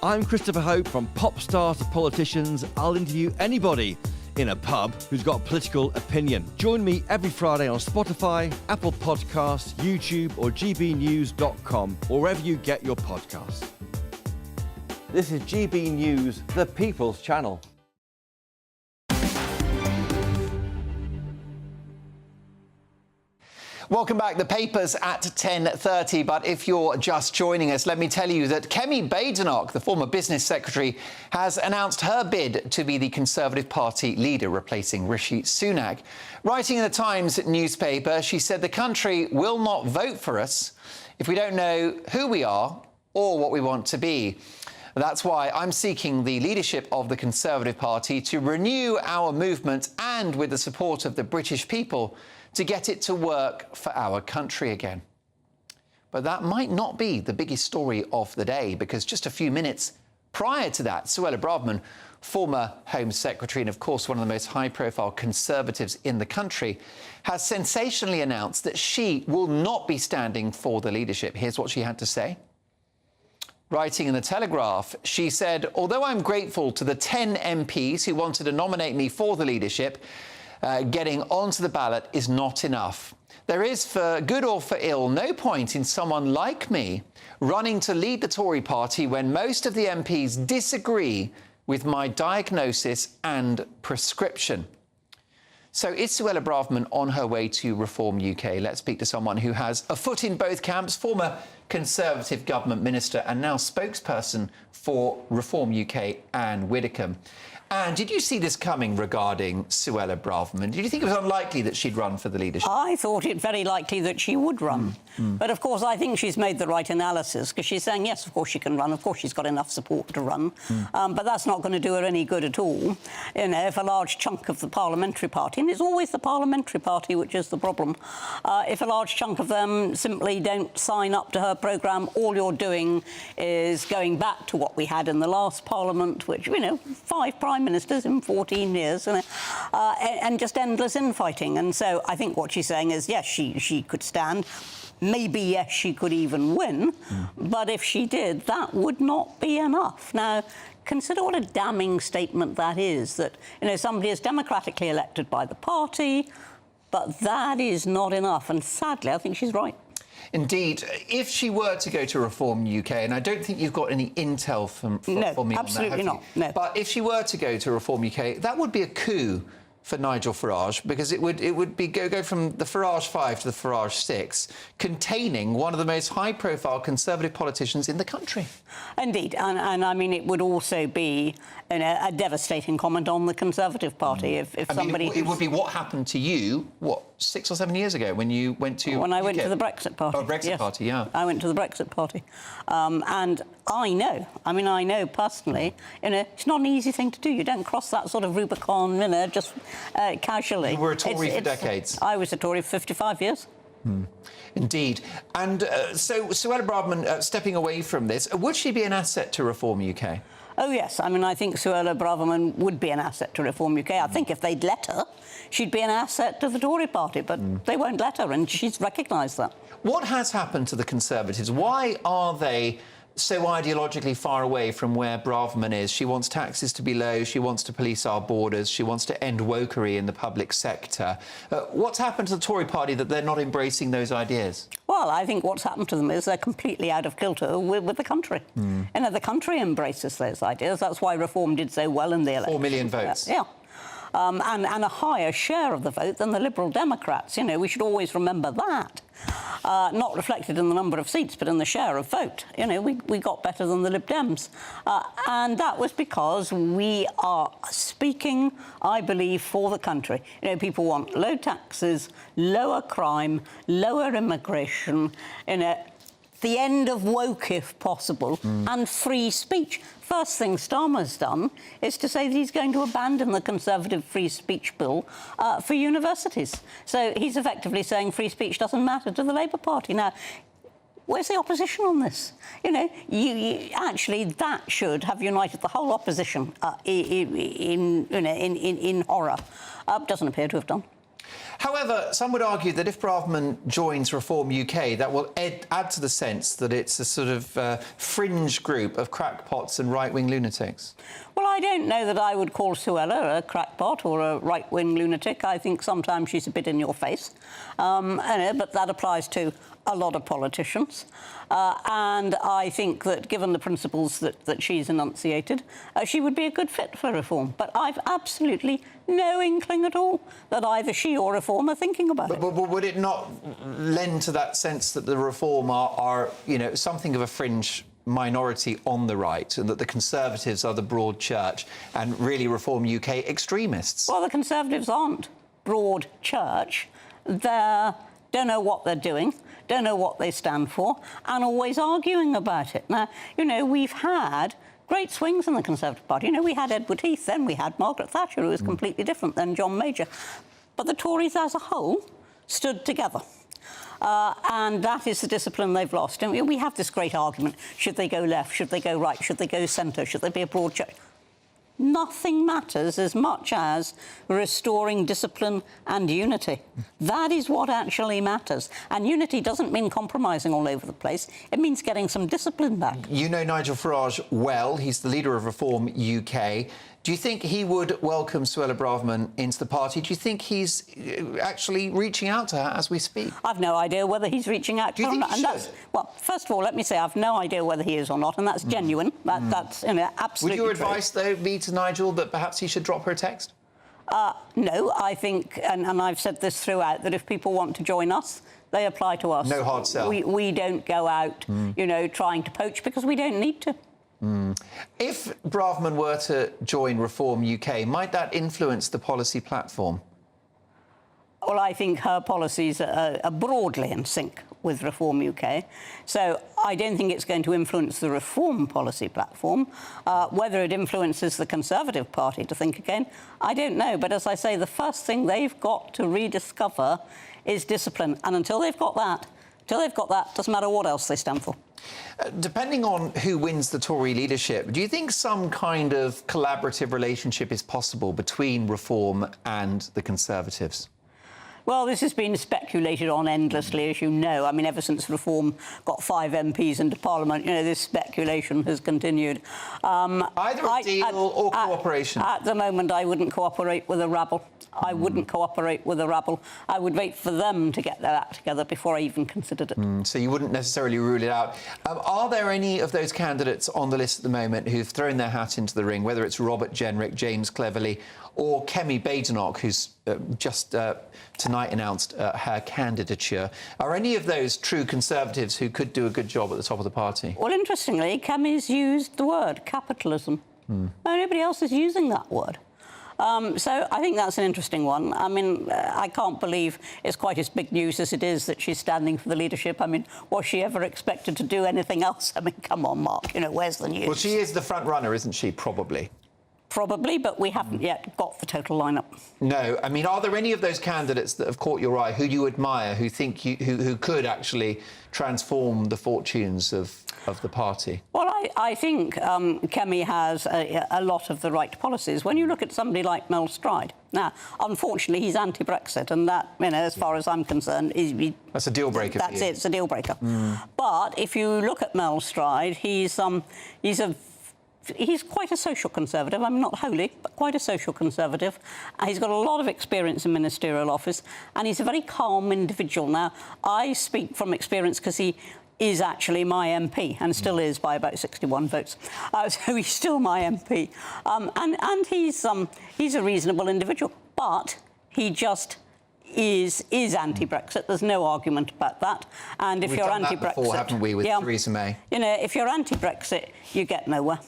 I'm Christopher Hope. From pop stars to politicians, I'll interview anybody in a pub who's got a political opinion. Join me every Friday on Spotify, Apple Podcasts, YouTube or gbnews.com, or wherever you get your podcasts. This is GB News, the People's Channel. Welcome back. The paper's at 10:30, but if you're just joining us, let me tell you that Kemi Badenoch, the former business secretary, has announced her bid to be the Conservative Party leader, replacing Rishi Sunak. Writing in the Times newspaper, she said the country will not vote for us if we don't know who we are or what we want to be. That's why I'm seeking the leadership of the Conservative Party to renew our movement and, with the support of the British people, to get it to work for our country again. But that might not be the biggest story of the day, because just a few minutes prior to that, Suella Braverman, former Home Secretary and, of course, one of the most high-profile Conservatives in the country, has sensationally announced that she will not be standing for the leadership. Here's what she had to say. Writing in The Telegraph, she said, although I'm grateful to the 10 MPs who wanted to nominate me for the leadership, getting onto the ballot is not enough. There is, for good or for ill, no point in someone like me running to lead the Tory party when most of the MPs disagree with my diagnosis and prescription. So is Suella Braverman on her way to Reform UK? Let's speak to someone who has a foot in both camps, former Conservative government minister and now spokesperson for Reform UK, Anne Widdecombe. And did you see this coming regarding Suella Braverman? Did you think it was unlikely that she'd run for the leadership? I thought it very likely that she would run. But, of course, I think she's made the right analysis, because she's saying, yes, of course she can run, of course she's got enough support to run, but that's not going to do her any good at all. You know, if a large chunk of the parliamentary party, and it's always the parliamentary party which is the problem, if a large chunk of them simply don't sign up to her programme, all you're doing is going back to what we had in the last parliament, which, you know, 5 prime ministers in 14 years, and just endless infighting. And so I think what she's saying is, yes, she could stand. Maybe, yes, she could even win. But if she did, that would not be enough. Now, consider what a damning statement that is, that, you know, somebody is democratically elected by the party, but that is not enough. And sadly, I think she's right. Indeed. If she were to go to Reform UK, and I don't think you've got any intel for me on that, have you? Absolutely not. No. But if she were to go to Reform UK, that would be a coup for Nigel Farage, because it would be go from the Farage 5 to the Farage 6, containing one of the most high-profile Conservative politicians in the country. Indeed, and I mean, it would also be a devastating comment on the Conservative Party if somebody... It would be what happened to you, 6 or 7 years ago when you went to... When I went to the Brexit Party. Oh, Brexit Party, yeah. I went to the Brexit Party. And I know personally, you know, it's not an easy thing to do. You don't cross that sort of Rubicon, you know, just casually. You were a Tory for decades. I was a Tory for 55 years. Indeed. And so Suella Braverman stepping away from this, would she be an asset to Reform UK? Oh, yes. I mean, I think Suella Braverman would be an asset to Reform UK. I think if they'd let her, she'd be an asset to the Tory party, but they won't let her, and she's recognised that. What has happened to the Conservatives? Why are they so ideologically far away from where Braverman is? She wants taxes to be low, she wants to police our borders, she wants to end wokery in the public sector. What's happened to the Tory party that they're not embracing those ideas? Well, I think what's happened to them is they're completely out of kilter with the country. You know, the country embraces those ideas. That's why Reform did so well in the election. 4 million votes. Yeah. And a higher share of the vote than the Liberal Democrats. You know, we should always remember that. Not reflected in the number of seats, but in the share of vote. You know, we got better than the Lib Dems. And that was because we are speaking, I believe, for the country. You know, people want low taxes, lower crime, lower immigration, you know, the end of woke, if possible, and free speech. First thing Starmer's done is to say that he's going to abandon the Conservative free speech bill for universities. So he's effectively saying free speech doesn't matter to the Labour Party. Now, where's the opposition on this? You know, you actually, that should have united the whole opposition in horror Doesn't appear to have done. However, some would argue that if Braverman joins Reform UK, that will add to the sense that it's a sort of fringe group of crackpots and right-wing lunatics. Well, I don't know that I would call Suella a crackpot or a right-wing lunatic. I think sometimes she's a bit in your face. But that applies to a lot of politicians. And I think that given the principles that she's enunciated, she would be a good fit for Reform. But I've absolutely no inkling at all that either she or Reform are thinking about it. But would it not lend to that sense that the Reform are, you know, something of a fringe minority on the right, and that the Conservatives are the broad church and really Reform UK extremists? Well, the Conservatives aren't broad church. They don't know what they're doing, don't know what they stand for, and always arguing about it. Now, you know, we've had great swings in the Conservative Party. You know, we had Edward Heath, then we had Margaret Thatcher, who was completely different than John Major. But the Tories as a whole stood together. And that is the discipline they've lost. And we have this great argument, should they go left, should they go right, should they go centre, should they be a broad church? Nothing matters as much as restoring discipline and unity. That is what actually matters. And unity doesn't mean compromising all over the place. It means getting some discipline back. You know Nigel Farage well. He's the leader of Reform UK. Do you think he would welcome Suella Braverman into the party? Do you think he's actually reaching out to her as we speak? I've no idea whether he's reaching out to her or not. Well, first of all, let me say I've no idea whether he is or not, and that's genuine. That's, you know, absolutely Would your true. advice, though, be to Nigel that perhaps he should drop her a text? No, I think, and I've said this throughout, that if people want to join us, they apply to us. No hard sell. We don't go out, you know, trying to poach, because we don't need to. If Braverman were to join Reform UK, might that influence the policy platform? Well, I think her policies are broadly in sync with Reform UK. So I don't think it's going to influence the Reform policy platform. Whether it influences the Conservative Party to think again, I don't know. But as I say, the first thing they've got to rediscover is discipline. And until they've got that, doesn't matter what else they stand for. Depending on who wins the Tory leadership, do you think some kind of collaborative relationship is possible between Reform and the Conservatives? Well, this has been speculated on endlessly, as you know. I mean, ever since Reform got 5 MPs into Parliament, you know, this speculation has continued. Either a deal or cooperation? At the moment, I wouldn't cooperate with a rabble. I wouldn't cooperate with a rabble. I would wait for them to get their act together before I even considered it. So you wouldn't necessarily rule it out. Are there any of those candidates on the list at the moment who've thrown their hat into the ring, whether it's Robert Jenrick, James Cleverly or Kemi Badenoch, who's just tonight announced her candidature? Are any of those true Conservatives who could do a good job at the top of the party? Well, interestingly, Kemi's used the word capitalism. Nobody else is using that word. So I think that's an interesting one. I mean, I can't believe it's quite as big news as it is that she's standing for the leadership. I mean, was she ever expected to do anything else? I mean, come on, Mark, you know, where's the news? Well, she is the front runner, isn't she? Probably. Probably, but we haven't yet got the total lineup. No, I mean, are there any of those candidates that have caught your eye, who you admire, who think who could actually transform the fortunes of the party? Well, I think Kemi has a lot of the right policies. When you look at somebody like Mel Stride, now, unfortunately, he's anti-Brexit, and that, you know, as far as I'm concerned, that's a deal breaker. That's it. It's a deal breaker. But if you look at Mel Stride, he's quite a social conservative. I mean, not wholly, but quite a social conservative. He's got a lot of experience in ministerial office, and he's a very calm individual. Now, I speak from experience because he is actually my MP, and still is by about 61 votes. So he's still my MP. And he's a reasonable individual, but he just is anti-Brexit. There's no argument about that. And if you're anti-Brexit... We've done that before, haven't we, with Theresa May? You know, if you're anti-Brexit, you get nowhere.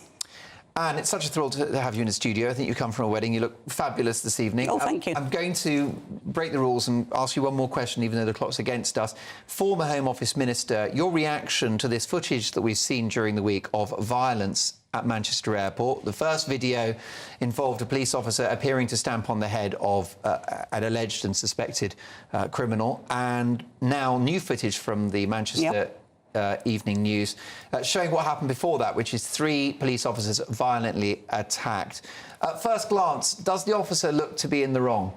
And it's such a thrill to have you in the studio. I think you come from a wedding. You look fabulous this evening. Oh, thank you. I'm going to break the rules and ask you one more question, even though the clock's against us. Former Home Office Minister, your reaction to this footage that we've seen during the week of violence at Manchester Airport. The first video involved a police officer appearing to stamp on the head of an alleged and suspected criminal. And now new footage from the Manchester Evening News, showing what happened before that, which is 3 police officers violently attacked. At first glance, does the officer look to be in the wrong?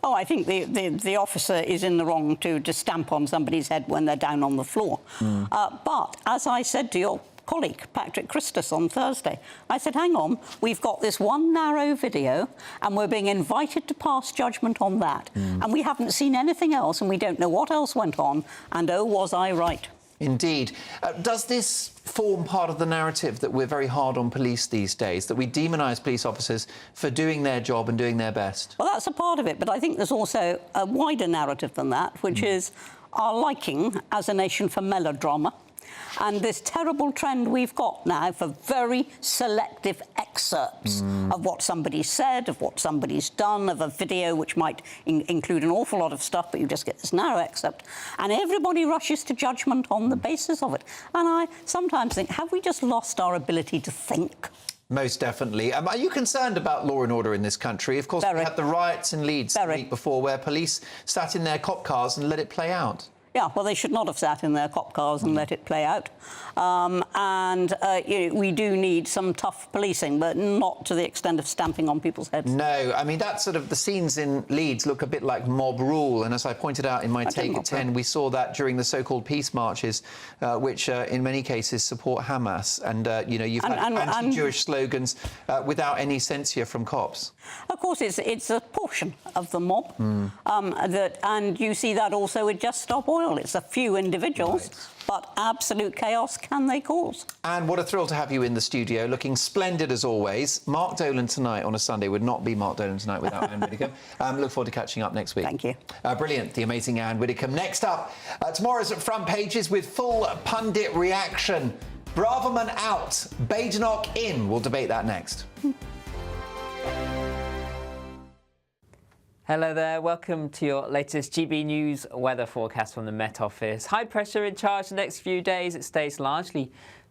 Oh, I think the officer is in the wrong to stamp on somebody's head when they're down on the floor. But, as I said to your colleague, Patrick Christus, on Thursday, I said, hang on, we've got this one narrow video and we're being invited to pass judgment on that. And we haven't seen anything else and we don't know what else went on. And, oh, was I right? Indeed. Does this form part of the narrative that we're very hard on police these days, that we demonise police officers for doing their job and doing their best? Well, that's a part of it, but I think there's also a wider narrative than that, which is our liking as a nation for melodrama. And this terrible trend we've got now for very selective excerpts of what somebody said, of what somebody's done, of a video which might include an awful lot of stuff, but you just get this narrow excerpt. And everybody rushes to judgment on the basis of it. And I sometimes think, have we just lost our ability to think? Most definitely. Are you concerned about law and order in this country? Of course, we had the riots in Leeds the week before where police sat in their cop cars and let it play out. Yeah, well, they should not have sat in their cop cars and let it play out. We do need some tough policing, but not to the extent of stamping on people's heads. No, I mean, that's sort of the scenes in Leeds look a bit like mob rule. And as I pointed out in my Take at 10, we saw that during the so-called peace marches, which in many cases support Hamas. And, you've had anti-Jewish slogans without any censure from cops. Of course, it's a portion of the mob. And you see that also with Just Stop Oil. It's a few individuals, but absolute chaos can they cause. And what a thrill to have you in the studio, looking splendid as always. Mark Dolan tonight on a Sunday would not be Mark Dolan tonight without Anne Widdecombe. Look forward to catching up next week. Thank you. Brilliant, the amazing Anne Widdecombe. Next up, tomorrow's front pages with full pundit reaction. Braverman out, Badenoch in. We'll debate that next. Hello there, welcome to your latest GB News weather forecast from the Met Office. High pressure in charge the next few days. It stays largely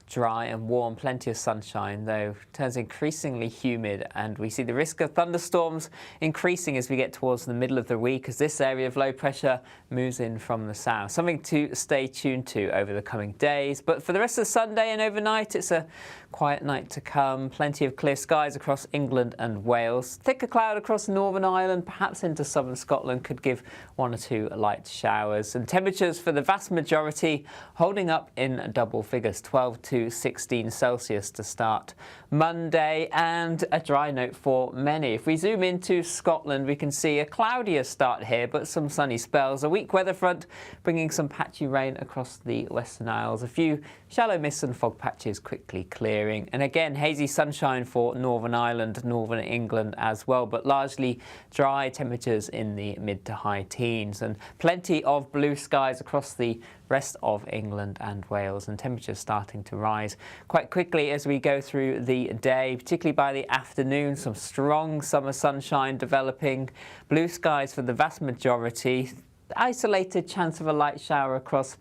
dry and warm, plenty of sunshine, though turns increasingly humid, and we see the risk of thunderstorms increasing as we get towards the middle of the week as this area of low pressure moves in from the south. Something to stay tuned to over the coming days. But for the rest of Sunday and overnight, it's a quiet night to come. Plenty of clear skies across England and Wales. Thicker cloud across Northern Ireland, perhaps into southern Scotland, could give 1 or 2 light showers. And temperatures for the vast majority holding up in double figures, 12 to 16 Celsius to start Monday, and a dry note for many. If we zoom into Scotland, we can see a cloudier start here, but some sunny spells. A weak weather front bringing some patchy rain across the Western Isles. A few shallow mists and fog patches quickly clearing. And again, hazy sunshine for Northern Ireland, Northern England as well, but largely dry, temperatures in the mid to high teens. And plenty of blue skies across the rest of England and Wales, and temperatures starting to rise quite quickly as we go through the day, particularly by the afternoon. Some strong summer sunshine developing, blue skies for the vast majority, isolated chance of a light shower across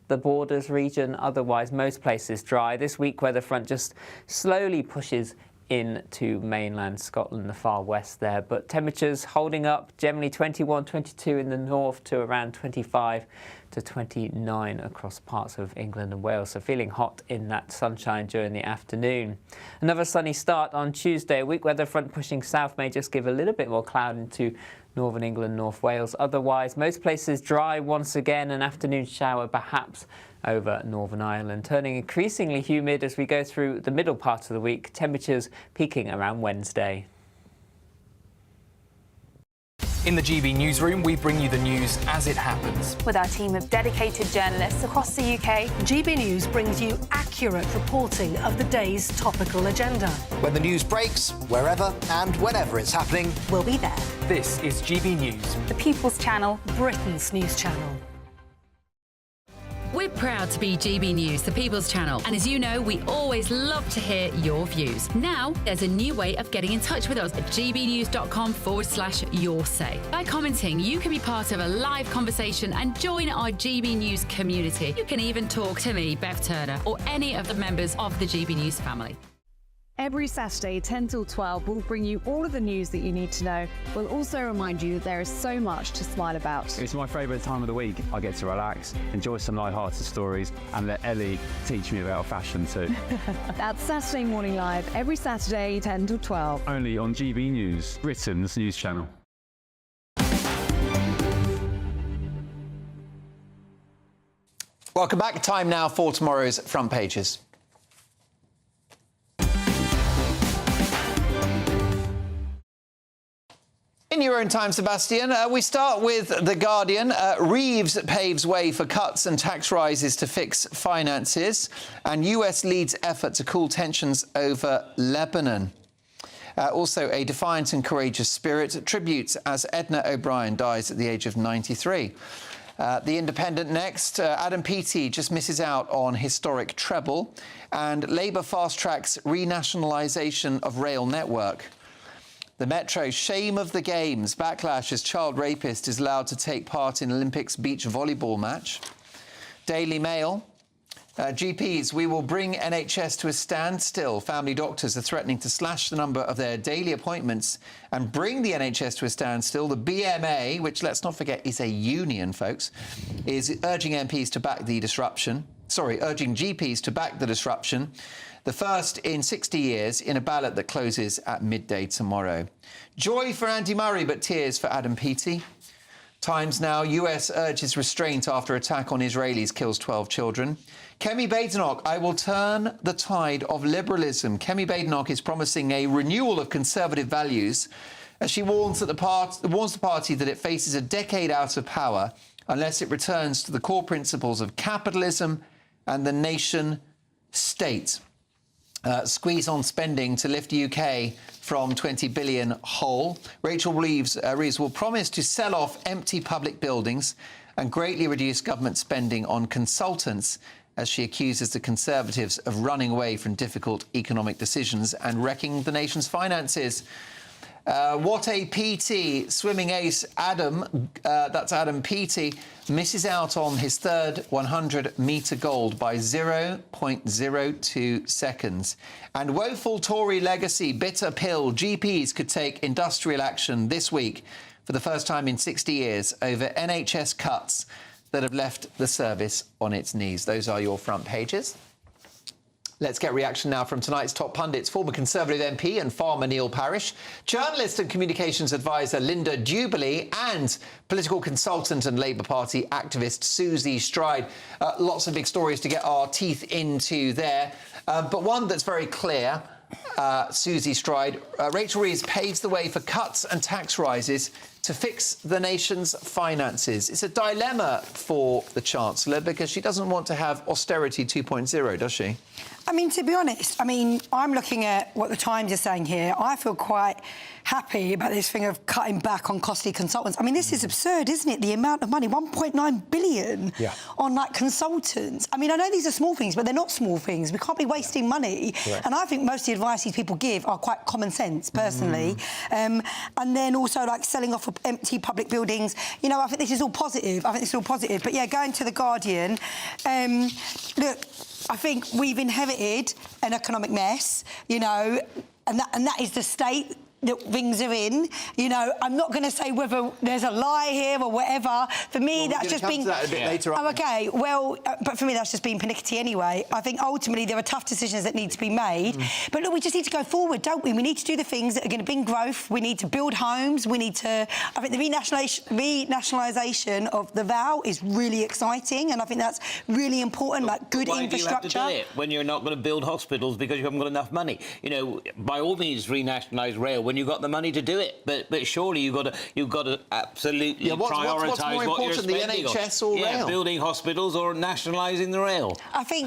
the borders region, otherwise most places dry. This weak weather front just slowly pushes into mainland Scotland, the far west there, but temperatures holding up, generally 21, 22 in the north to around 25 to 29 across parts of England and Wales, so feeling hot in that sunshine during the afternoon. Another sunny start on Tuesday. A weak weather front pushing south may just give a little bit more cloud into Northern England, North Wales. Otherwise, most places dry once again, an afternoon shower perhaps over Northern Ireland. Turning increasingly humid as we go through the middle part of the week, temperatures peaking around Wednesday. In the GB newsroom, we bring you the news as it happens. With our team of dedicated journalists across the UK, GB News brings you accurate reporting of the day's topical agenda. When the news breaks, wherever and whenever it's happening, we'll be there. This is GB News, the People's Channel, Britain's news channel. We're proud to be GB News, the People's Channel. And as you know, we always love to hear your views. Now, there's a new way of getting in touch with us at gbnews.com/yoursay. By commenting, you can be part of a live conversation and join our GB News community. You can even talk to me, Bev Turner, or any of the members of the GB News family. Every Saturday, 10 till 12, we'll bring you all of the news that you need to know. We'll also remind you that there is so much to smile about. It's my favourite time of the week. I get to relax, enjoy some light-hearted stories, and let Ellie teach me about fashion too. That's Saturday Morning Live, every Saturday, 10 till 12. Only on GB News, Britain's news channel. Welcome back. Time now for tomorrow's front pages. In your own time, Sebastian, we start with The Guardian. Reeves paves way for cuts and tax rises to fix finances, and US leads effort to cool tensions over Lebanon. Also, a defiant and courageous spirit, tributes as Edna O'Brien dies at the age of 93. The Independent next. Adam Peaty just misses out on historic treble, and Labour fast-tracks renationalisation of rail network. The Metro, shame of the games. Backlash as child rapist is allowed to take part in Olympics beach volleyball match. Daily Mail. GPs, we will bring NHS to a standstill. Family doctors are threatening to slash the number of their daily appointments and bring the NHS to a standstill. The BMA, which let's not forget is a union, folks, is urging MPs to back the disruption. Urging GPs to back the disruption. The first in 60 years in a ballot that closes at midday tomorrow. Joy for Andy Murray, but tears for Adam Peaty. Times now, US urges restraint after attack on Israelis kills 12 children. Kemi Badenoch, I will turn the tide of liberalism. Kemi Badenoch is promising a renewal of conservative values as she warns the party that it faces a decade out of power unless it returns to the core principles of capitalism and the nation state. Squeeze on spending to lift UK from 20 billion hole. Rachel Reeves will promise to sell off empty public buildings and greatly reduce government spending on consultants as she accuses the Conservatives of running away from difficult economic decisions and wrecking the nation's finances. What a PT. Swimming ace Adam, that's Adam Peaty, misses out on his third 100-metre gold by 0.02 seconds. And woeful Tory legacy, bitter pill. GPs could take industrial action this week for the first time in 60 years over NHS cuts that have left the service on its knees. Those are your front pages. Let's get reaction now from tonight's top pundits, former Conservative MP and farmer Neil Parish, journalist and communications advisor Linda Jubilee, and political consultant and Labour Party activist Susie Stride. Lots of big stories to get our teeth into there, but one that's very clear, Susie Stride. Rachel Reeves paves the way for cuts and tax rises to fix the nation's finances. It's a dilemma for the Chancellor because she doesn't want to have austerity 2.0, does she? I mean, to be honest, I'm looking at what the Times is saying here. I feel quite happy about this thing of cutting back on costly consultants. I mean, this is absurd, isn't it? The amount of money, 1.9 billion on, consultants. I mean, I know these are small things, but they're not small things. We can't be wasting money. Correct. And I think most of the advice these people give are quite common sense, personally. And then also, selling off empty public buildings. You know, I think this is all positive. But, yeah, going to The Guardian, look, I think we've inherited an economic mess, you know, and that is the state that things are in. You know, I'm not going to say whether there's a lie here or whatever. For me, that's just been... that a bit later on. Oh, OK, well, but for me, that's just been pernickety anyway. I think ultimately there are tough decisions that need to be made. But look, we just need to go forward, don't we? We need to do the things that are going to bring growth. We need to build homes. We need to... I think the renationalisation of the VAL is really exciting, and I think that's really important, good infrastructure. Why do you have to do it when you're not going to build hospitals because you haven't got enough money? You know, by all means, renationalise rail when you've got the money to do it. But surely you've got to absolutely prioritise what's more what you're important, the spending NHS on. or rail? Building hospitals or nationalising the rail. Can I say,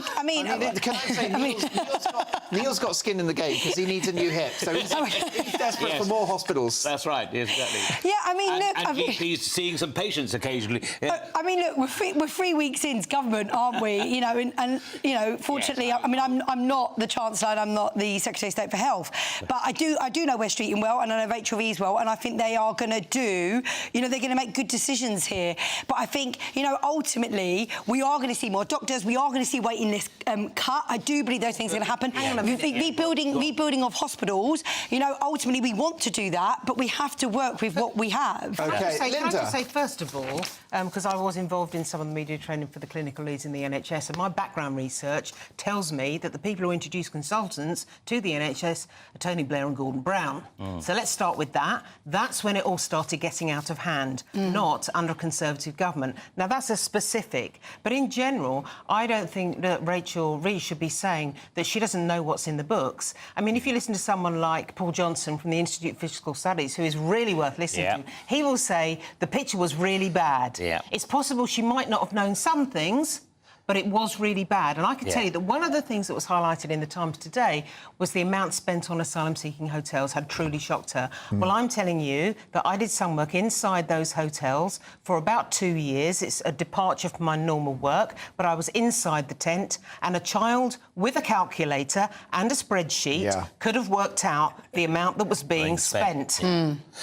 Neil's got skin in the game because he needs a new hip, so he's desperate for more hospitals. That's right, exactly. Yeah, I mean, look... And GPs seeing some patients occasionally. I mean, look, we're 3 weeks into government, aren't we? You know, and you know, fortunately, I mean, I'm not the Chancellor and I'm not the Secretary of State for Health, but I do know West Streeting well, and I know Rachel Reeves well, and I think they are going to do, you know, they're going to make good decisions here. But I think, you know, ultimately, we are going to see more doctors, we are going to see waiting list cut. I do believe those things are going to happen. rebuilding of hospitals. You know, ultimately we want to do that, but we have to work with what we have. Can I just say, first of all, because I was involved in some of the media training for the clinical leads in the NHS, and my background research tells me that the people who introduced consultants to the NHS are Tony Blair and Gordon Brown. So let's start with that. That's when it all started getting out of hand, not under a Conservative government. Now, that's a specific, but in general, I don't think that Rachel Rees should be saying that she doesn't know what's in the books. I mean, if you listen to someone like Paul Johnson from the Institute of Fiscal Studies, who is really worth listening to, he will say the picture was really bad. It's possible she might not have known some things, but it was really bad. And I can tell you that one of the things that was highlighted in the Times today was the amount spent on asylum-seeking hotels had truly shocked her. Well, I'm telling you that I did some work inside those hotels for about 2 years. It's a departure from my normal work, but I was inside the tent, and a child with a calculator and a spreadsheet could have worked out the amount that was being spent.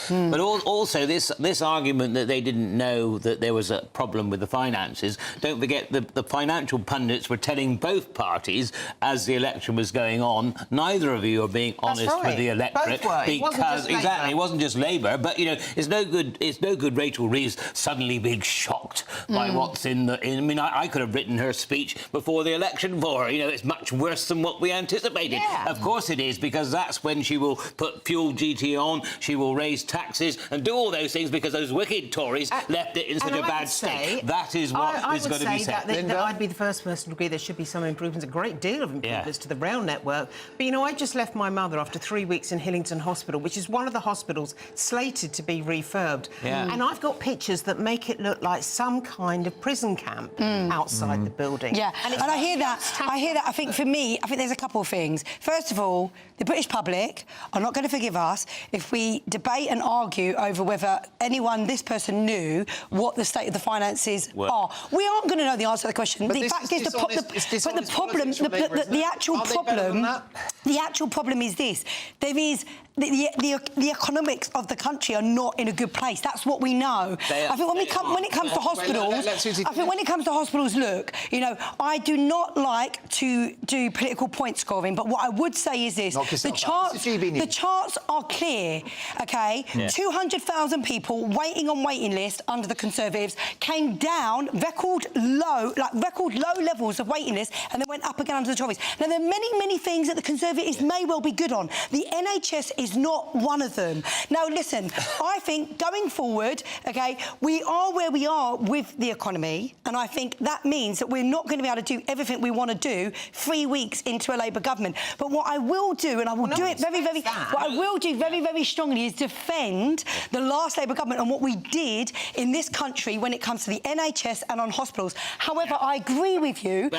But also, this argument that they didn't know that there was a problem with the finances, don't forget the financial pundits were telling both parties as the election was going on, neither of you are being honest with the electorate. Because it wasn't just Labour, but you know, it's no good Rachel Rees suddenly being shocked by what's in the. I mean, I could have written her speech before the election for her. You know, it's much worse than what we anticipated. Of course it is, because that's when she will put fuel GT on, she will raise taxes and do all those things because those wicked Tories left it in such a bad state. That is what is going to be said. I'd be the first person to agree there should be some improvements, a great deal of improvements to the rail network. But, you know, I just left my mother after 3 weeks in Hillington Hospital, which is one of the hospitals slated to be refurbed. And I've got pictures that make it look like some kind of prison camp outside the building. And I hear that. I think for me, I think there's a couple of things. First of all, the British public are not going to forgive us if we debate and argue over whether this person knew what the state of the finances are. We aren't going to know the answer to the question. The fact is, the actual problem is this: there is the economics of the country are not in a good place. That's what we know. I think when it comes to hospitals, look, you know, I do not like to do political point scoring, but what I would say is this: the charts are clear. Okay, 200,000 people waiting on waiting list under the Conservatives came down record low levels of waiting list, and then went up again under the Tories. Now, there are many things that the Conservatives may well be good on. The NHS is not one of them. Now, listen, I think going forward, okay, we are where we are with the economy, and I think that means that we're not going to be able to do everything we want to do 3 weeks into a Labour government. But what I will do, and I will do it very strongly, is defend the last Labour government and what we did in this country when it comes to the NHS and on hospitals. However, I agree with you.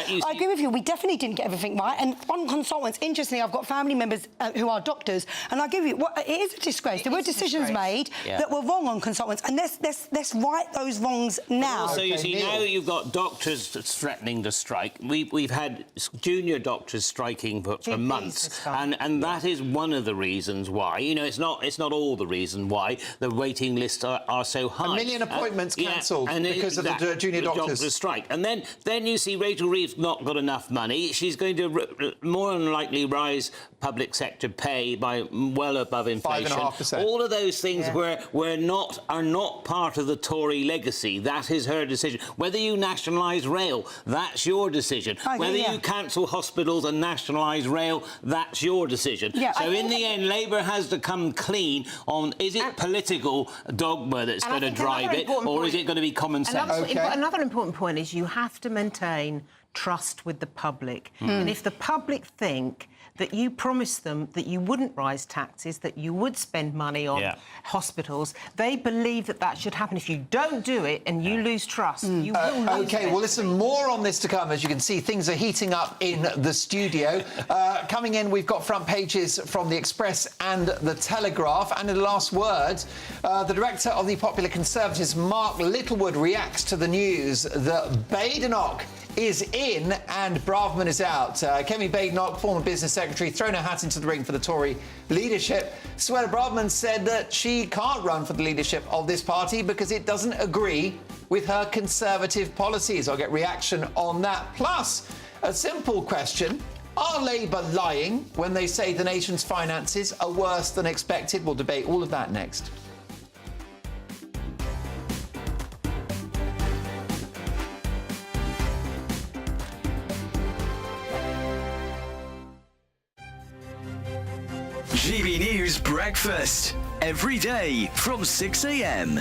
We definitely didn't get everything right. And on consultants, interestingly, I've got family members who are doctors, and I give you, it is a disgrace. There were decisions made that were wrong on consultants, and let's right those wrongs now. So you see, now you've got doctors threatening to strike. We've had junior doctors striking for months, and that is one of the reasons why. You know, it's not all the reason why the waiting lists are so high. 1 million appointments cancelled because of the junior doctors strike. And then you see Rachel Reeves not got enough money. She's going to more than likely rise public sector pay by well above inflation. 5.5%. All of those things are not part of the Tory legacy. That is her decision. Whether you nationalise rail, that's your decision. Whether you cancel hospitals and nationalise rail, that's your decision. So in the end, Labour has to come clean on, is it political dogma that's going to drive it, or is it going to be common sense? Another important point is you have to maintain trust with the public. And if the public think that you promised them that you wouldn't rise taxes, that you would spend money on hospitals, they believe that should happen. If you don't do it and you lose trust, you will lose OK, well, listen, more on this to come. As you can see, things are heating up in the studio. Coming in, we've got front pages from the Express and the Telegraph. And in the last word, the director of the Popular Conservatives, Mark Littlewood, reacts to the news that Badenoch is in and Braverman is out. Kemi Badenoch, former business secretary, thrown her hat into the ring for the Tory leadership. Suella Braverman said that she can't run for the leadership of this party because it doesn't agree with her Conservative policies. I'll get reaction on that. Plus, a simple question. Are Labour lying when they say the nation's finances are worse than expected? We'll debate all of that next. GB News Breakfast. Every day from 6 a.m.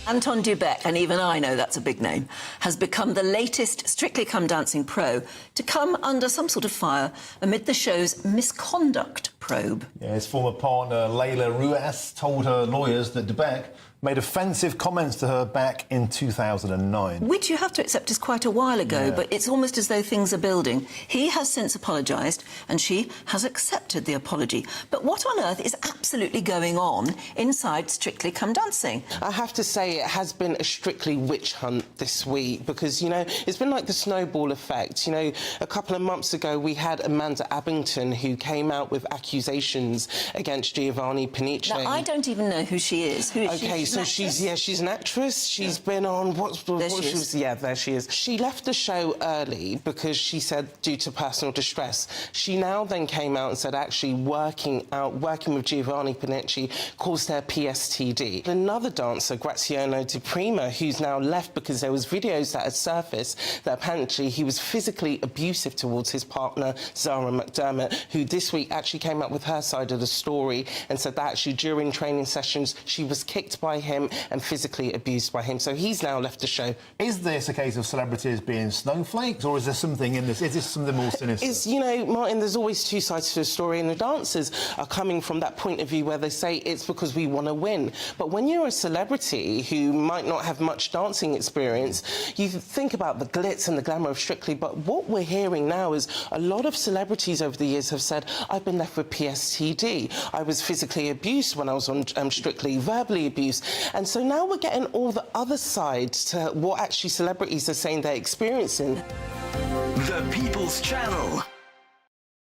Anton Dubek, and even I know that's a big name, has become the latest Strictly Come Dancing pro to come under some sort of fire amid the show's misconduct probe. Yeah, his former partner, Layla Ruiz, told her lawyers that Dubek made offensive comments to her back in 2009. Which you have to accept is quite a while ago, Yeah. but it's almost as though things are building. He has since apologised, and she has accepted the apology. But what on earth is absolutely going on inside Strictly Come Dancing? I have to say it has been a strictly witch hunt this week because, you know, it's been like the snowball effect. You know, a couple of months ago we had Amanda Abbington who came out with accusations against Giovanni Panice. Now, I don't even know who she is. Who is she? Okay, so she's an actress. She's been on there she is. She left the show early because she said due to personal distress. She now then came out and said actually working with Giovanni Panice caused her PSTD. Another dancer, Graziano Di Prima, who's now left because there was videos that had surfaced that apparently he was physically abusive towards his partner Zara McDermott, who this week actually came up with her side of the story and said that actually during training sessions she was kicked by him and physically abused by him. So he's now left the show. Is this a case of celebrities being snowflakes, or is there something in this? Is this something more sinister? You know, Martin, there's always two sides to the story, and the dancers are coming from that point of view where they say it's because we want to win. But when you're a celebrity who might not have much dancing experience, you think about the glitz and the glamour of Strictly, but what we're hearing now is a lot of celebrities over the years have said, I've been left with PSTD. I was physically abused when I was on Strictly, verbally abused. And so now we're getting all the other side to what actually celebrities are saying they're experiencing. The People's Channel.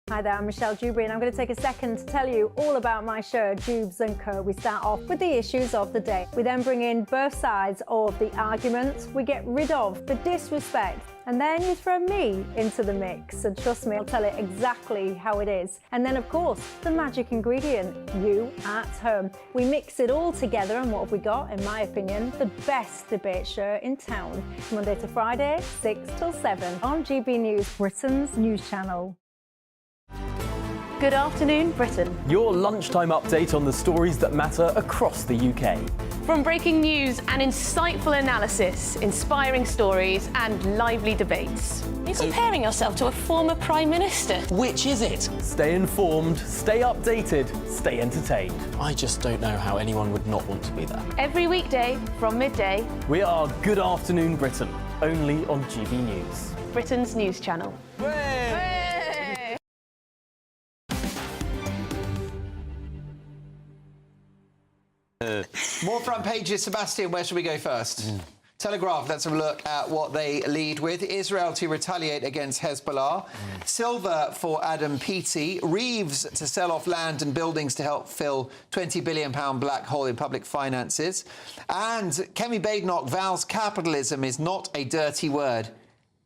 Hi there, I'm Michelle Dewberry, and I'm going to take a second to tell you all about my show, Dubes & Co. We start off with the issues of the day. We then bring in both sides of the arguments. We get rid of the disrespect, and then you throw me into the mix. And trust me, I'll tell it exactly how it is. And then, of course, the magic ingredient, you at home. We mix it all together, and what have we got? In my opinion, the best debate show in town. Monday to Friday, 6 till 7 on GB News, Britain's news channel. Good afternoon, Britain. Your lunchtime update on the stories that matter across the UK. From breaking news and insightful analysis, inspiring stories and lively debates. Are you comparing yourself to a former Prime Minister? Which is it? Stay informed, stay updated, stay entertained. I just don't know how anyone would not want to be there. Every weekday from midday. We are Good Afternoon Britain, only on GB News. Britain's news channel. More front pages. Sebastian, where should we go first? Telegraph, let's have a look at what they lead with. Israel to retaliate against Hezbollah. Silver for Adam Peaty. Reeves to sell off land and buildings to help fill £20 billion black hole in public finances. And Kemi Badenoch vows capitalism is not a dirty word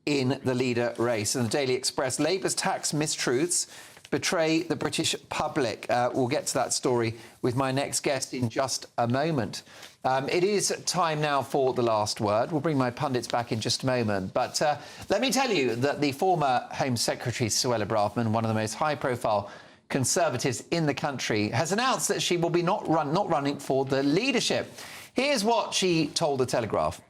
in the leader race. And the Daily Express, Labour's tax mistruths betray the British public. We'll get to that story with my next guest in just a moment. It is time now for the last word. We'll bring my pundits back in just a moment. But let me tell you that the former Home Secretary, Suella Braverman, one of the most high-profile Conservatives in the country, has announced that she will be not running for the leadership. Here's what she told the Telegraph.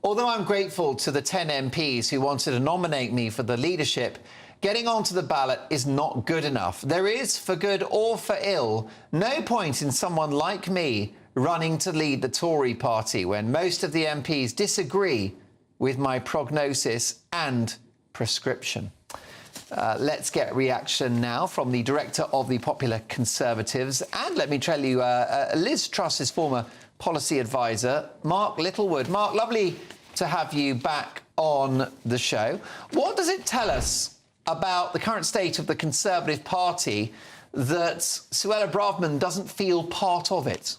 Although I'm grateful to the 10 MPs who wanted to nominate me for the leadership, getting onto the ballot is not good enough. There is, for good or for ill, no point in someone like me running to lead the Tory party when most of the MPs disagree with my prognosis and prescription. Let's get reaction now from the director of the Popular Conservatives, and let me tell you, Liz Truss's former policy advisor, Mark Littlewood. Mark, lovely to have you back on the show. What does it tell us about the current state of the Conservative Party that Suella Braverman doesn't feel part of it?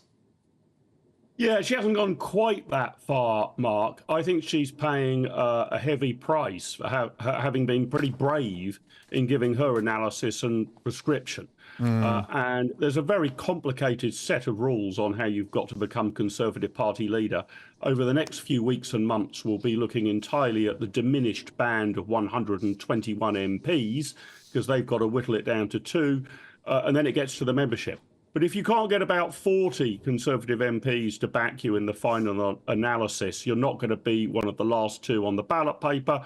Yeah, she hasn't gone quite that far, Mark. I think she's paying a heavy price for having been pretty brave in giving her analysis and prescription. And there's a very complicated set of rules on how you've got to become Conservative Party leader. Over the next few weeks and months, we'll be looking entirely at the diminished band of 121 MPs, because they've got to whittle it down to 2, and then it gets to the membership. But if you can't get about 40 Conservative MPs to back you in the final analysis, you're not going to be one of the last 2 on the ballot paper.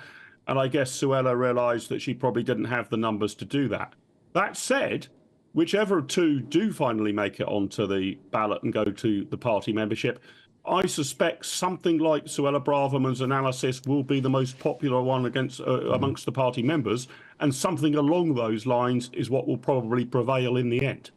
And I guess Suella realised that she probably didn't have the numbers to do that. That said, whichever 2 do finally make it onto the ballot and go to the party membership, I suspect something like Suella Braverman's analysis will be the most popular one amongst the party members, and something along those lines is what will probably prevail in the end.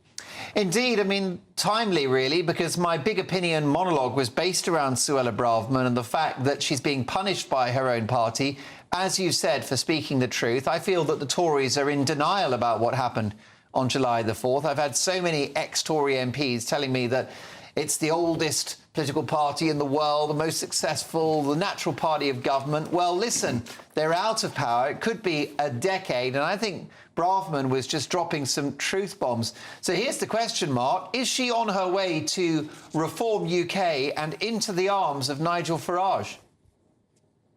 Indeed, I mean, timely, really, because my big opinion monologue was based around Suella Braverman and the fact that she's being punished by her own party, as you said, for speaking the truth. I feel that the Tories are in denial about what happened on July the 4th. I've had so many ex-Tory MPs telling me that it's the oldest political party in the world, the most successful, the natural party of government. Well, listen, they're out of power. It could be a decade, and I think Braverman was just dropping some truth bombs. So here's the question, Mark. Is she on her way to Reform UK and into the arms of Nigel Farage?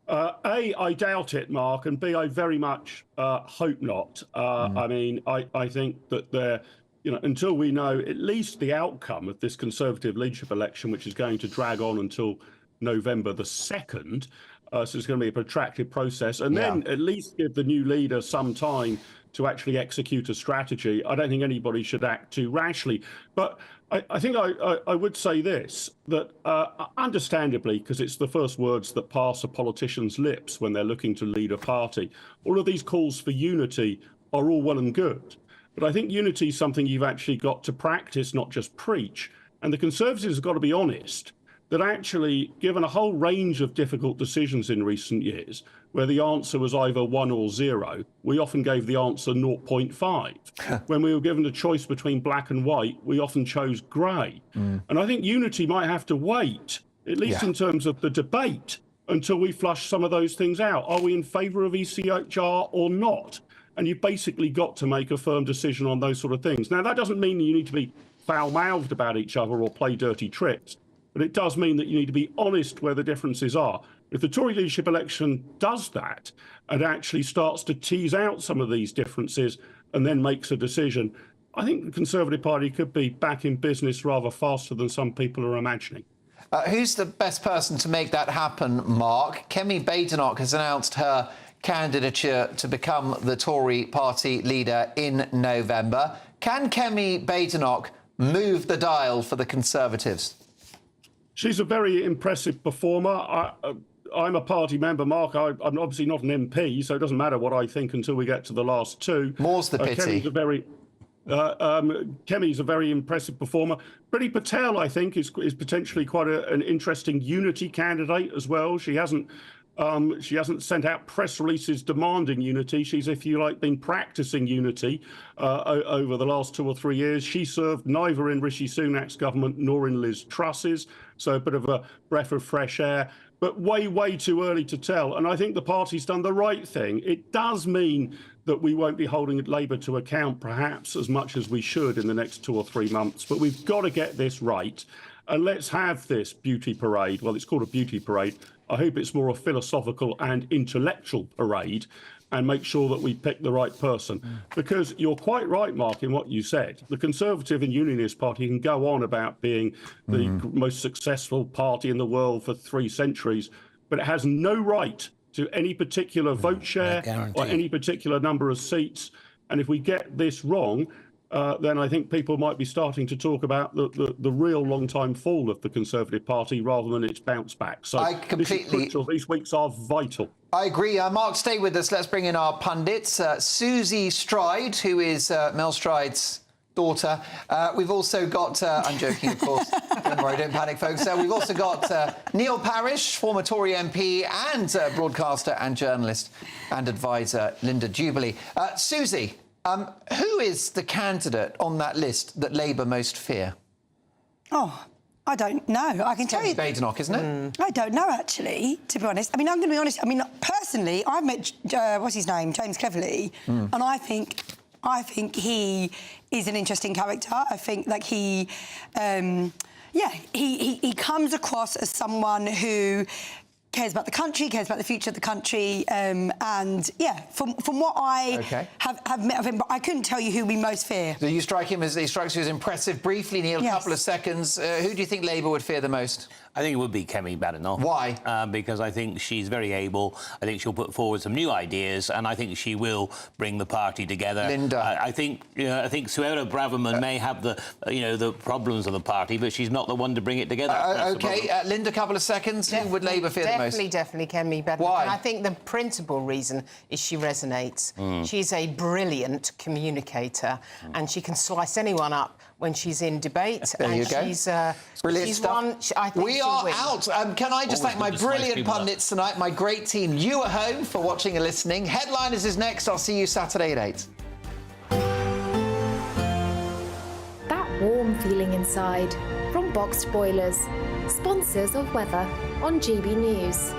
A, I doubt it, Mark, and B, I very much hope not. I mean, I think that they're, until we know at least the outcome of this Conservative leadership election, which is going to drag on until November the 2nd, so it's going to be a protracted process, and then at least give the new leader some time to actually execute a strategy. I don't think anybody should act too rashly. But I think I would say this, that understandably, because it's the first words that pass a politician's lips when they're looking to lead a party, all of these calls for unity are all well and good. But I think unity is something you've actually got to practice, not just preach. And the Conservatives have got to be honest that actually, given a whole range of difficult decisions in recent years, where the answer was either 1 or 0, we often gave the answer 0.5. When we were given a choice between black and white, we often chose grey. And I think unity might have to wait, at least in terms of the debate, until we flush some of those things out. Are we in favour of ECHR or not? And you've basically got to make a firm decision on those sort of things. Now, that doesn't mean you need to be foul-mouthed about each other or play dirty tricks, but it does mean that you need to be honest where the differences are. If the Tory leadership election does that and actually starts to tease out some of these differences and then makes a decision, I think the Conservative Party could be back in business rather faster than some people are imagining. Who's the best person to make that happen, Mark? Kemi Badenoch has announced her candidature to become the Tory party leader in November. Can Kemi Badenoch move the dial for the Conservatives? She's a very impressive performer. I'm a party member, Mark. I'm obviously not an MP, so it doesn't matter what I think until we get to the last 2. More's the pity. Kemi's a very impressive performer. Priti Patel, I think, is potentially quite an interesting unity candidate as well. She hasn't sent out press releases demanding unity. She's, if you like, been practicing unity over the last 2 or 3 years. She served neither in Rishi Sunak's government nor in Liz Truss's, so a bit of a breath of fresh air, but way too early to tell. And I think the party's done the right thing. It does mean that we won't be holding Labour to account perhaps as much as we should in the next 2 or 3 months, but we've got to get this right. And let's have this beauty parade. Well, it's called a beauty parade. I hope it's more a philosophical and intellectual parade, and make sure that we pick the right person. Because you're quite right, Mark, in what you said. The Conservative and Unionist Party can go on about being the most successful party in the world for 3 centuries, but it has no right to any particular vote share or any particular number of seats. And if we get this wrong, then I think people might be starting to talk about the real long-time fall of the Conservative Party rather than its bounce back. So this is crucial. These weeks are vital. I agree. Mark, stay with us. Let's bring in our pundits. Susie Stride, who is Mel Stride's daughter. We've also got, I'm joking, of course. Don't worry, don't panic, folks. We've also got Neil Parish, former Tory MP and broadcaster and journalist and advisor, Linda Jubilee. Susie, who is the candidate on that list that Labour most fear? Oh, I don't know. I can tell you. Badenoch, isn't it? I don't know, actually, to be honest. I mean, I'm going to be honest. I mean, personally, I've met, what's his name, James Cleverly, and I think he is an interesting character. I think, like, he comes across as someone who cares about the country, cares about the future of the country, and from what I have met of him, but I couldn't tell you who we most fear. So you strike him as he strikes you as impressive. Briefly, Neil, a couple of seconds. Who do you think Labour would fear the most? I think it would be Kemi Badenoch. Why? Because I think she's very able. I think she'll put forward some new ideas, and I think she will bring the party together. Linda, I think Suella Braverman may have the problems of the party, but she's not the one to bring it together. Linda, a couple of seconds. Who would Labour fear the most? Definitely Kemi Badenoch. Why? And I think the principal reason is she resonates. She's a brilliant communicator, and she can slice anyone up when she's in debate. There you go. She's brilliant stuff. I think we are out. Can I just thank my brilliant pundits tonight, my great team, you at home, for watching and listening. Headliners is next. I'll see you Saturday at 8. That warm feeling inside from Boxed Boilers, sponsors of weather on GB News.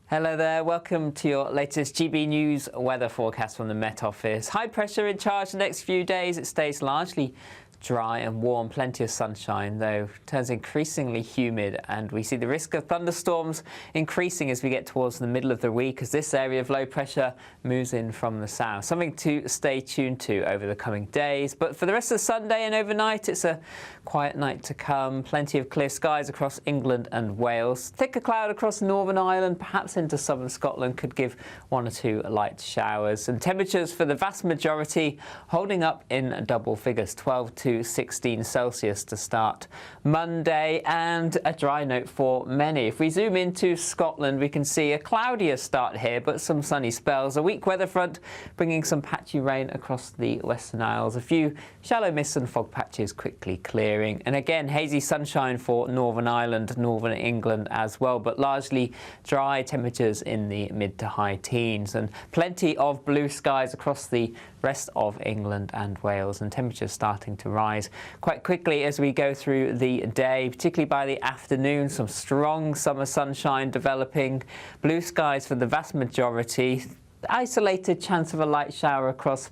Hello there, welcome to your latest GB News weather forecast from the Met Office. High pressure in charge the next few days. It stays largely dry and warm, plenty of sunshine, though turns increasingly humid, and we see the risk of thunderstorms increasing as we get towards the middle of the week as this area of low pressure moves in from the south. Something to stay tuned to over the coming days. But for the rest of Sunday and overnight, it's a quiet night to come. Plenty of clear skies across England and Wales. Thicker cloud across Northern Ireland, perhaps into southern Scotland, could give 1 or 2 light showers. And temperatures for the vast majority holding up in double figures, 12 to 16 Celsius to start Monday, and a dry note for many. If we zoom into Scotland, we can see a cloudier start here, but some sunny spells. A weak weather front bringing some patchy rain across the Western Isles. A few shallow mists and fog patches quickly clearing. And again, hazy sunshine for Northern Ireland, Northern England as well, but largely dry, temperatures in the mid to high teens. And plenty of blue skies across the rest of England and Wales, and temperatures starting to rise quite quickly as we go through the day, particularly by the afternoon. Some strong summer sunshine developing, blue skies for the vast majority, isolated chance of a light shower across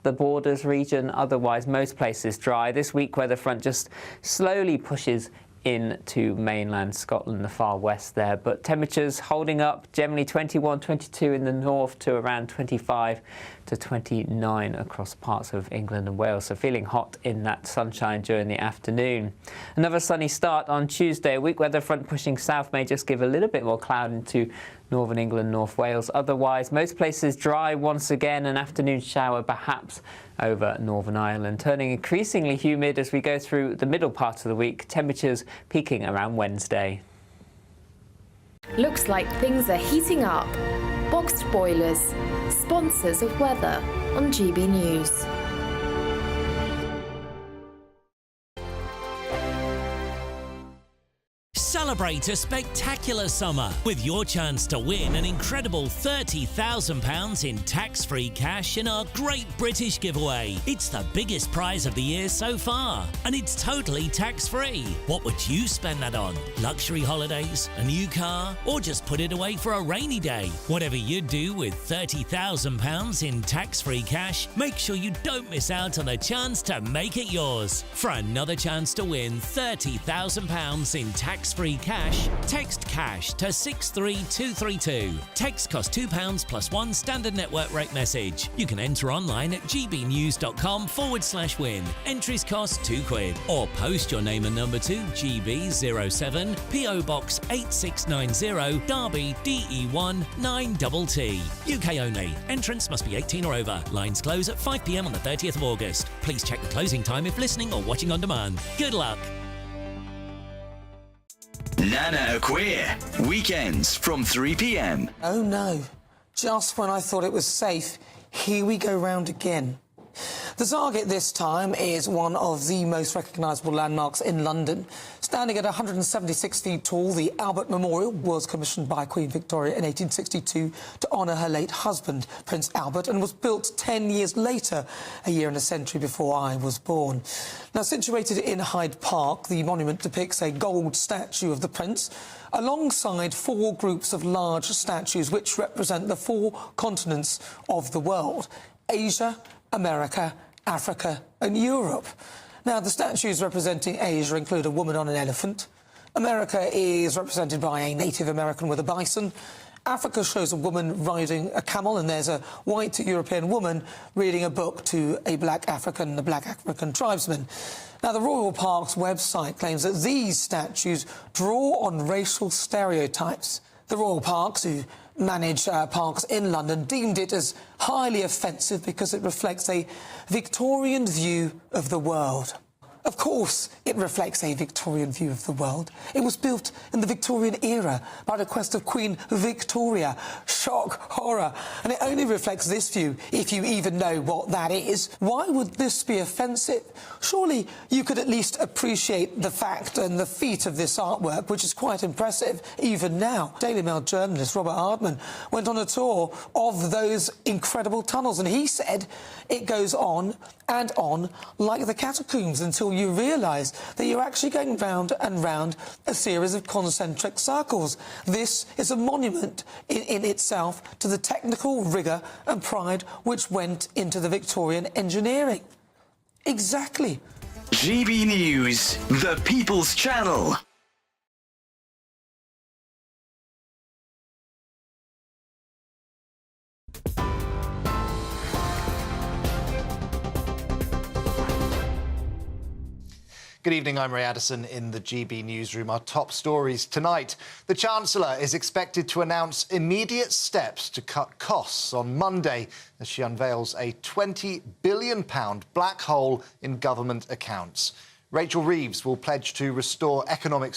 the borders region, otherwise most places dry. This weak weather front just slowly pushes into mainland Scotland, the far west there, but temperatures holding up, generally 21, 22 in the north to around 25 to 29 across parts of England and Wales, so feeling hot in that sunshine during the afternoon. Another sunny start on Tuesday. A weak weather front pushing south may just give a little bit more cloud into northern England, North Wales. Otherwise, most places dry once again, an afternoon shower perhaps over Northern Ireland. Turning increasingly humid as we go through the middle part of the week, temperatures peaking around Wednesday. Looks like things are heating up. Boxed Boilers, sponsors of weather on GB News. Celebrate a spectacular summer with your chance to win an incredible £30,000 in tax-free cash in our Great British Giveaway. It's the biggest prize of the year so far, and it's totally tax-free. What would you spend that on? Luxury holidays, a new car, or just put it away for a rainy day? Whatever you do with £30,000 in tax-free cash, make sure you don't miss out on a chance to make it yours. For another chance to win £30,000 in tax-free cash, text cash to 63232. Text costs £2 plus 1 standard network rate message. You can enter online at gbnews.com/win. Entries cost £2, or post your name and number to GB07 PO Box 8690 Derby DE1 9TT. UK only. Entrance must be 18 or over. Lines close at 5 p.m. on the 30th of August. Please check the closing time if listening or watching on demand. Good luck. Nana Queer, weekends from 3 p.m. Oh no, just when I thought it was safe, here we go round again. The target this time is one of the most recognisable landmarks in London. Standing at 176 feet tall, the Albert Memorial was commissioned by Queen Victoria in 1862 to honour her late husband, Prince Albert, and was built 10 years later, a year and a century before I was born. Now, situated in Hyde Park, the monument depicts a gold statue of the Prince, alongside 4 groups of large statues which represent the 4 continents of the world: Asia, America, Africa and Europe. Now, the statues representing Asia include a woman on an elephant. America is represented by a Native American with a bison. Africa shows a woman riding a camel, and there's a white European woman reading a book to a black African tribesman. Now, the Royal Park's website claims that these statues draw on racial stereotypes. The Royal Parks, who manage parks in London, deemed it as highly offensive because it reflects a Victorian view of the world. Of course, it reflects a Victorian view of the world. It was built in the Victorian era by request of Queen Victoria. Shock, horror. And it only reflects this view, if you even know what that is. Why would this be offensive? Surely you could at least appreciate the fact and the feat of this artwork, which is quite impressive, even now. Daily Mail journalist Robert Hardman went on a tour of those incredible tunnels, and he said it goes on and on like the catacombs until you realise that you're actually going round and round a series of concentric circles. This is a monument in itself to the technical rigour and pride which went into the Victorian engineering. Exactly. GB News, the People's Channel. Good evening, I'm Ray Addison in the GB newsroom. Our top stories tonight. The Chancellor is expected to announce immediate steps to cut costs on Monday as she unveils a £20 billion black hole in government accounts. Rachel Reeves will pledge to restore economic